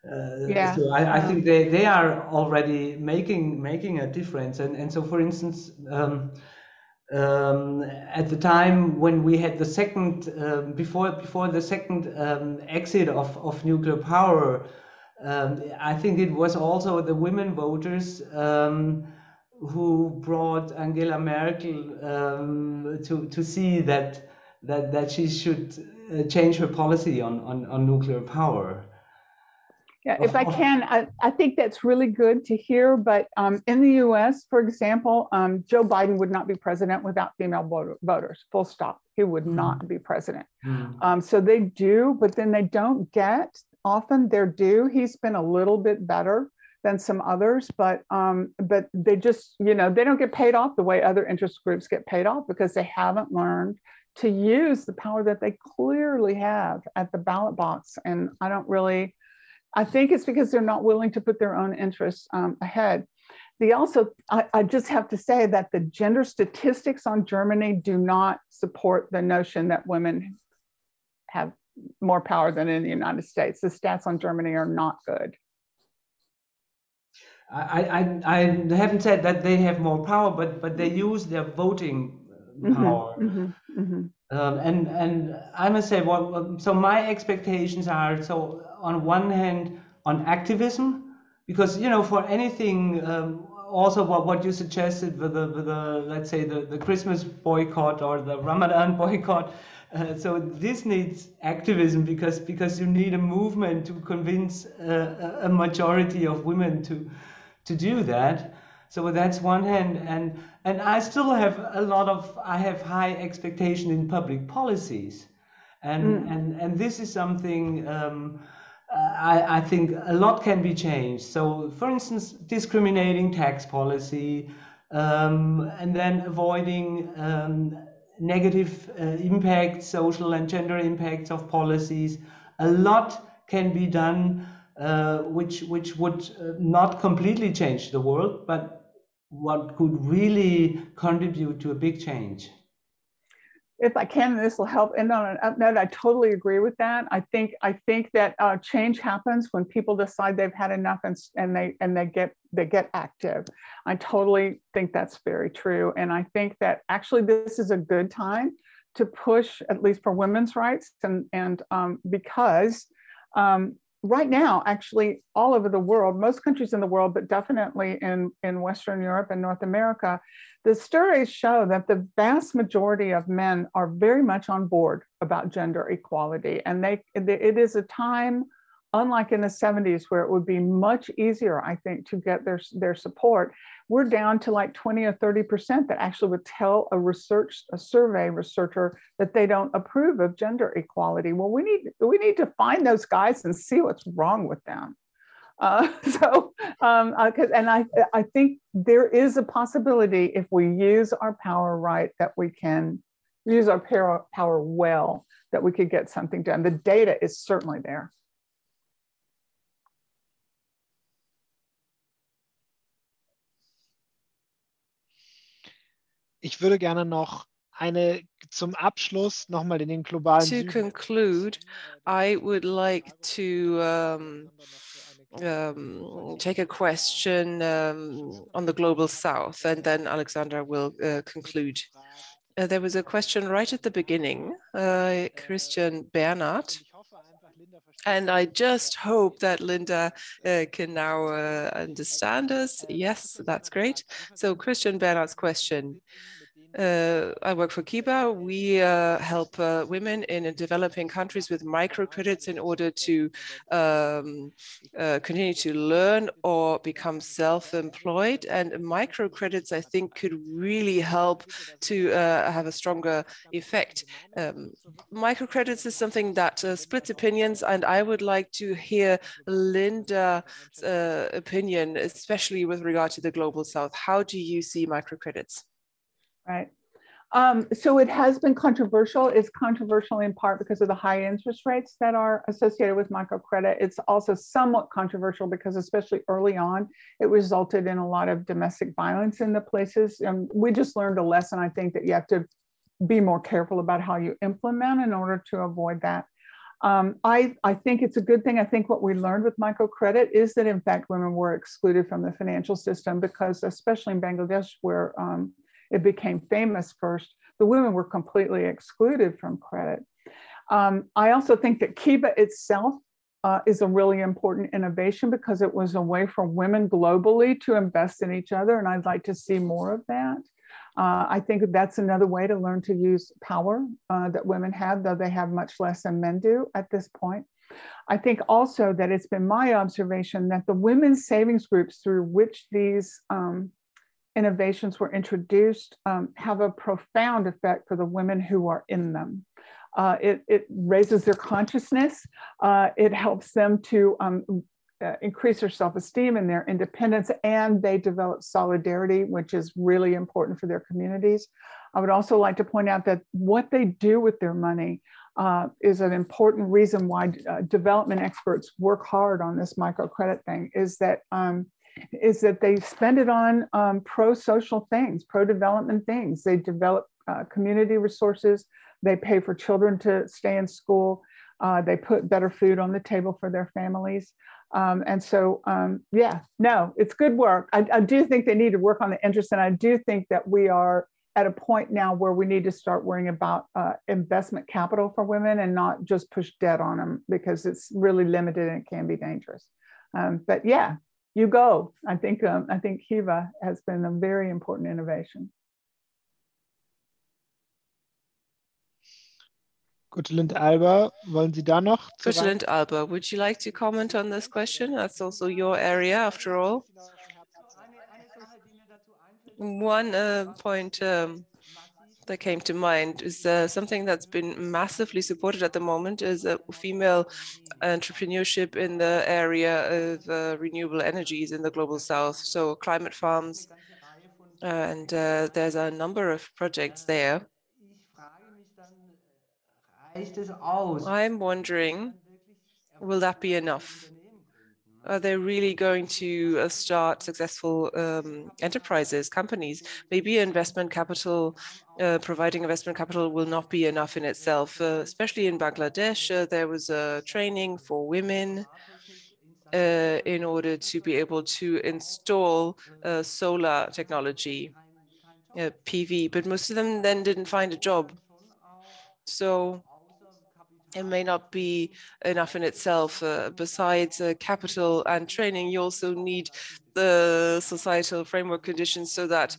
so I think they are already making a difference. And so, for instance, At the time when we had the second, before the second exit of nuclear power, I think it was also the women voters who brought Angela Merkel to see that she should change her policy on nuclear power. Yeah, if I can, I think that's really good to hear. But in the US, for example, Joe Biden would not be president without female voters, full stop. He would not be president. So they do, but then they don't get often their due. He's been a little bit better than some others, but they just, they don't get paid off the way other interest groups get paid off because they haven't learned to use the power that they clearly have at the ballot box. And I think it's because they're not willing to put their own interests ahead. I just have to say that the gender statistics on Germany do not support the notion that women have more power than in the United States. The stats on Germany are not good. I haven't said that they have more power, but they use their voting power. And I must say, so my expectations are, so on one hand, on activism, because for anything, also what you suggested with the let's say the Christmas boycott or the Ramadan boycott. So this needs activism because you need a movement to convince a majority of women to do that. So that's one hand, and I still have I have high expectation in public policies, and this is something I think a lot can be changed. So, for instance, discriminating tax policy, and then avoiding negative impacts, social and gender impacts of policies. A lot can be done, which would not completely change the world, but what could really contribute to a big change. If I can, this will help end on an up note. I totally agree with that. I think that change happens when people decide they've had enough and they get active. I totally think that's very true. And I think that actually this is a good time to push, at least for women's rights, and because right now, actually, all over the world, most countries in the world, but definitely in Western Europe and North America, the stories show that the vast majority of men are very much on board about gender equality. And it is a time, unlike in the 70s, where it would be much easier, I think, to get their support. We're down to like 20 or 30% that actually would tell a survey researcher that they don't approve of gender equality. Well, we need to find those guys and see what's wrong with them. I think there is a possibility, if we use our power right, that we can use our power well, that we could get something done. The data is certainly there. Ich würde gerne noch zum Abschluss nochmal in den globalen Süden. To conclude, I would like to take a question on the global south, and then Alexandra will conclude. There was a question right at the beginning, Christian Bernhard, and I just hope that Linda can now understand us. Yes, that's great. So Christian Bernhard's question. I work for Kiba. We help women in developing countries with microcredits in order to continue to learn or become self-employed. And microcredits, I think, could really help to have a stronger effect. Microcredits is something that splits opinions, and I would like to hear Linda's opinion, especially with regard to the Global South. How do you see microcredits? Right. So it has been controversial. It's controversial in part because of the high interest rates that are associated with microcredit. It's also somewhat controversial because, especially early on, it resulted in a lot of domestic violence in the places. And we just learned a lesson, I think, that you have to be more careful about how you implement in order to avoid that. I think it's a good thing. I think what we learned with microcredit is that, in fact, women were excluded from the financial system because, especially in Bangladesh, where it became famous first, the women were completely excluded from credit. I also think that Kiva itself is a really important innovation because it was a way for women globally to invest in each other, and I'd like to see more of that. I think that's another way to learn to use power that women have, though they have much less than men do at this point. I think also that it's been my observation that the women's savings groups through which these innovations were introduced have a profound effect for the women who are in them. It raises their consciousness. It helps them to increase their self-esteem and their independence, and they develop solidarity, which is really important for their communities. I would also like to point out that what they do with their money is an important reason why development experts work hard on this microcredit thing, is that they spend it on pro-social things, pro-development things. They develop community resources. They pay for children to stay in school. They put better food on the table for their families. And so, yeah, no, it's good work. I do think they need to work on the interest, and I do think that we are at a point now where we need to start worrying about investment capital for women and not just push debt on them, because it's really limited and it can be dangerous. But yeah, you go. I think Kiva has been a very important innovation. Gotelind Alba, wollen Sie da noch? Gotelind Alba, would you like to comment on this question? That's also your area, after all. One point that came to mind is something that's been massively supported at the moment is female entrepreneurship in the area of renewable energies in the global south. So climate farms, and there's a number of projects there. I'm wondering, will that be enough? Are they really going to start successful enterprises, companies? Maybe investment capital, providing investment capital will not be enough in itself. Especially in Bangladesh, there was a training for women in order to be able to install solar technology, PV, but most of them then didn't find a job. So it may not be enough in itself. Besides capital and training, you also need the societal framework conditions so that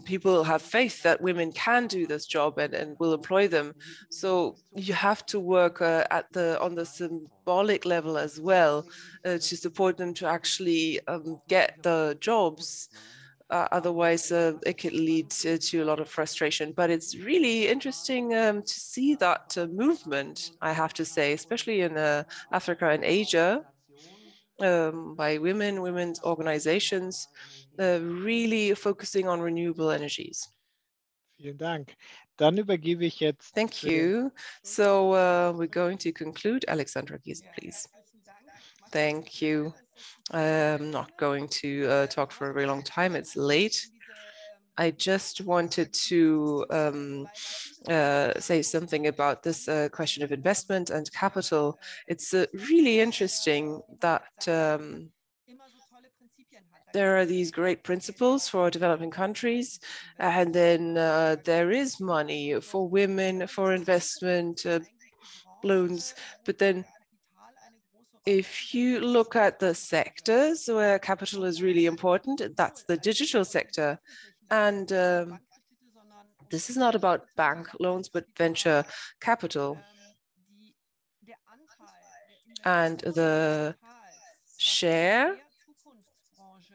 people have faith that women can do this job and will employ them. So you have to work on the symbolic level as well to support them to actually get the jobs. Otherwise, it could lead to a lot of frustration. But it's really interesting to see that movement, I have to say, especially in Africa and Asia, by women's organizations, really focusing on renewable energies. Vielen Dank. Dann übergebe ich jetzt. Thank you. So we're going to conclude. Alexandra Giesen, please. Thank you. I'm not going to talk for a very long time. It's late. I just wanted to say something about this question of investment and capital. It's really interesting that there are these great principles for developing countries, and then there is money for women, for investment loans, but then if you look at the sectors where capital is really important, that's the digital sector. And this is not about bank loans, but venture capital. And the share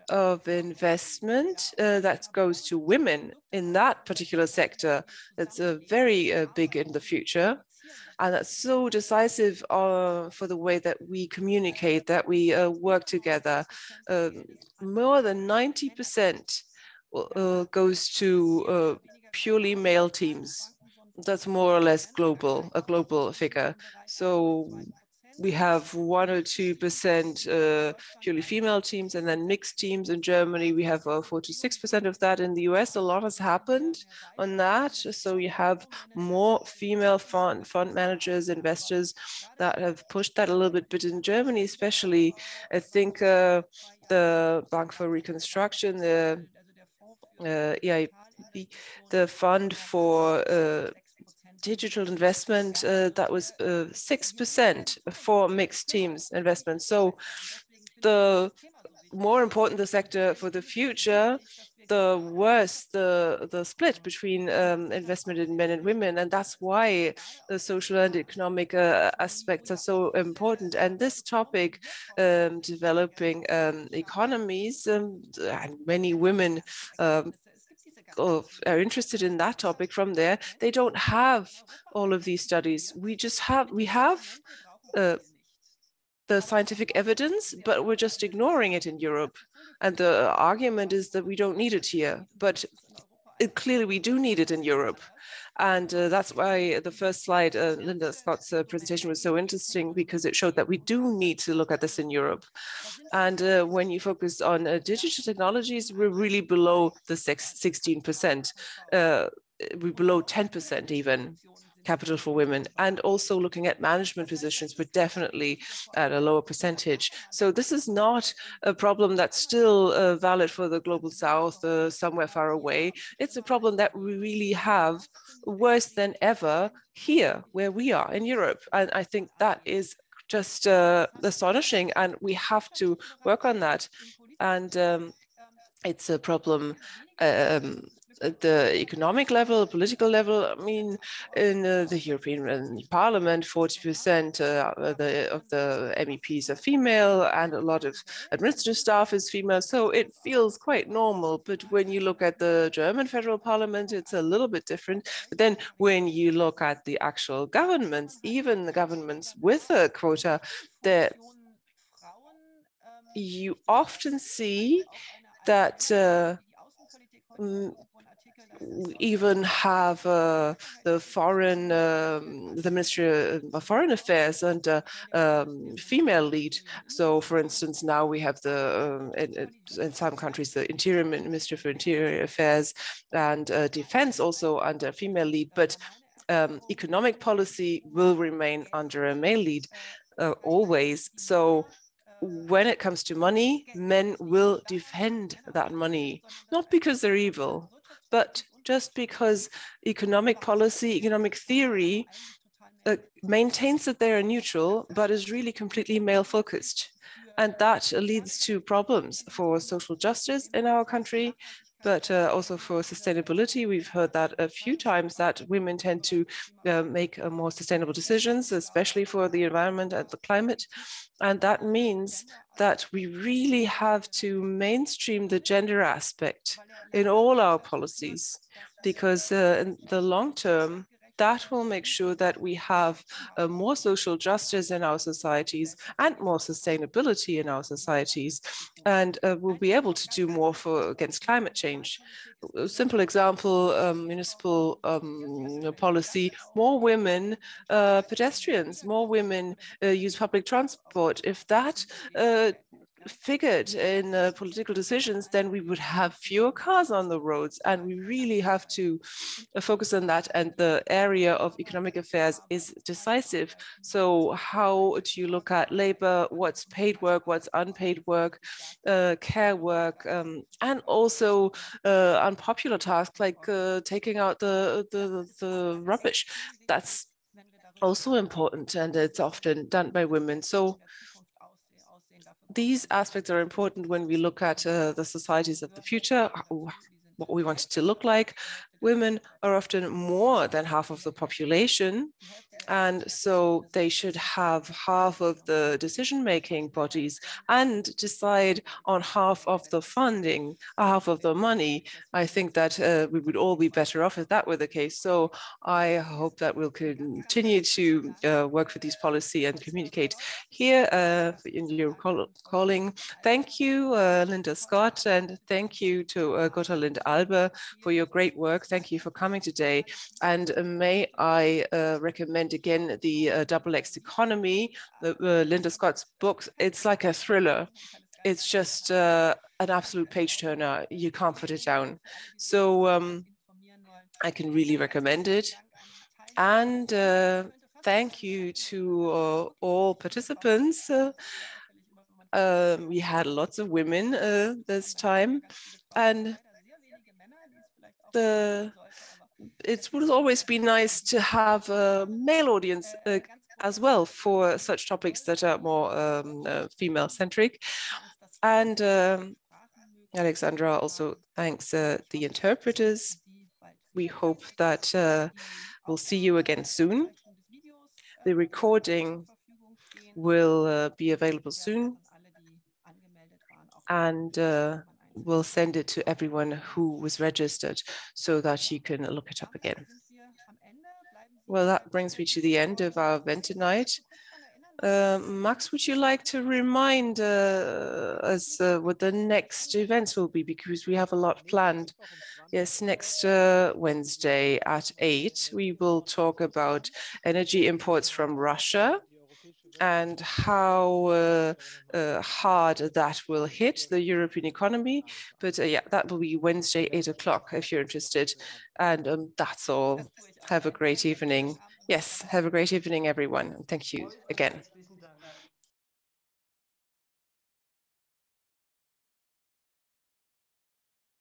of investment that goes to women in that particular sector, that's very big in the future. And that's so decisive for the way that we communicate, that we work together. More than 90% goes to purely male teams. That's more or less a global figure. So we have 1 or 2% purely female teams, and then mixed teams. In Germany, we have 4 to 6% of that. In the US, a lot has happened on that. So you have more female fund managers, investors that have pushed that a little bit. But in Germany, especially, I think the Bank for Reconstruction, the the fund for digital investment, that was 6% for mixed teams investment. So the more important the sector for the future, the worse the split between investment in men and women. And that's why the social and economic aspects are so important. And this topic, developing economies, and many women are interested in that topic from there. They don't have all of these studies. We have the scientific evidence, but we're just ignoring it in Europe. And the argument is that we don't need it here, but clearly we do need it in Europe. And that's why the first slide, Linda Scott's presentation, was so interesting, because it showed that we do need to look at this in Europe. And when you focus on digital technologies, we're really below the 16%. We're below 10% even. Capital for women, and also looking at management positions, but definitely at a lower percentage. So this is not a problem that's still valid for the global south, somewhere far away. It's a problem that we really have worse than ever here where we are in Europe. And I think that is just astonishing, and we have to work on that. And it's a problem at the economic level, political level. I mean, in the European Parliament, 40% of the MEPs are female, and a lot of administrative staff is female. So it feels quite normal. But when you look at the German federal parliament, it's a little bit different. But then when you look at the actual governments, even the governments with a quota, that you often see that even have the Ministry of Foreign Affairs and female lead. So, for instance, now we have in some countries the Interior Ministry for Interior Affairs and Defense also under female lead, but economic policy will remain under a male lead always. So when it comes to money, men will defend that money, not because they're evil, but just because economic policy, economic theory maintains that they are neutral, but is really completely male-focused. And that leads to problems for social justice in our country, but also for sustainability. We've heard that a few times, that women tend to make more sustainable decisions, especially for the environment and the climate. And that means that we really have to mainstream the gender aspect in all our policies, because in the long term, that will make sure that we have more social justice in our societies and more sustainability in our societies, and we'll be able to do more against climate change. A simple example, municipal policy, more women pedestrians, more women use public transport. If that figured in political decisions, then we would have fewer cars on the roads, and we really have to focus on that. And the area of economic affairs is decisive. So how do you look at labor, what's paid work, what's unpaid work, care work, and also unpopular tasks like taking out the rubbish. That's also important, and it's often done by women. So these aspects are important when we look at the societies of the future, what we want it to look like. Women are often more than half of the population, and so they should have half of the decision-making bodies and decide on half of the funding, half of the money. I think that we would all be better off if that were the case. So I hope that we'll continue to work for these policy and communicate here in your calling. Thank you, Linda Scott, and thank you to Gotalind Albe for your great work. Thank you for coming today. And may I recommend again the Double X Economy, Linda Scott's book. It's like a thriller. It's just an absolute page turner. You can't put it down. So I can really recommend it. And thank you to all participants. We had lots of women this time, and it would always be nice to have a male audience as well for such topics that are more female-centric. And Alexandra also thanks the interpreters. We hope that we'll see you again soon. The recording will be available soon, and we'll send it to everyone who was registered so that you can look it up again. Well, that brings me to the end of our event tonight. Max, would you like to remind us what the next events will be? Because we have a lot planned. Yes, next Wednesday at 8, we will talk about energy imports from Russia and how hard that will hit the European economy. But yeah, that will be Wednesday, 8 o'clock, if you're interested. And that's all. Have a great evening. Yes, have a great evening, everyone. Thank you again.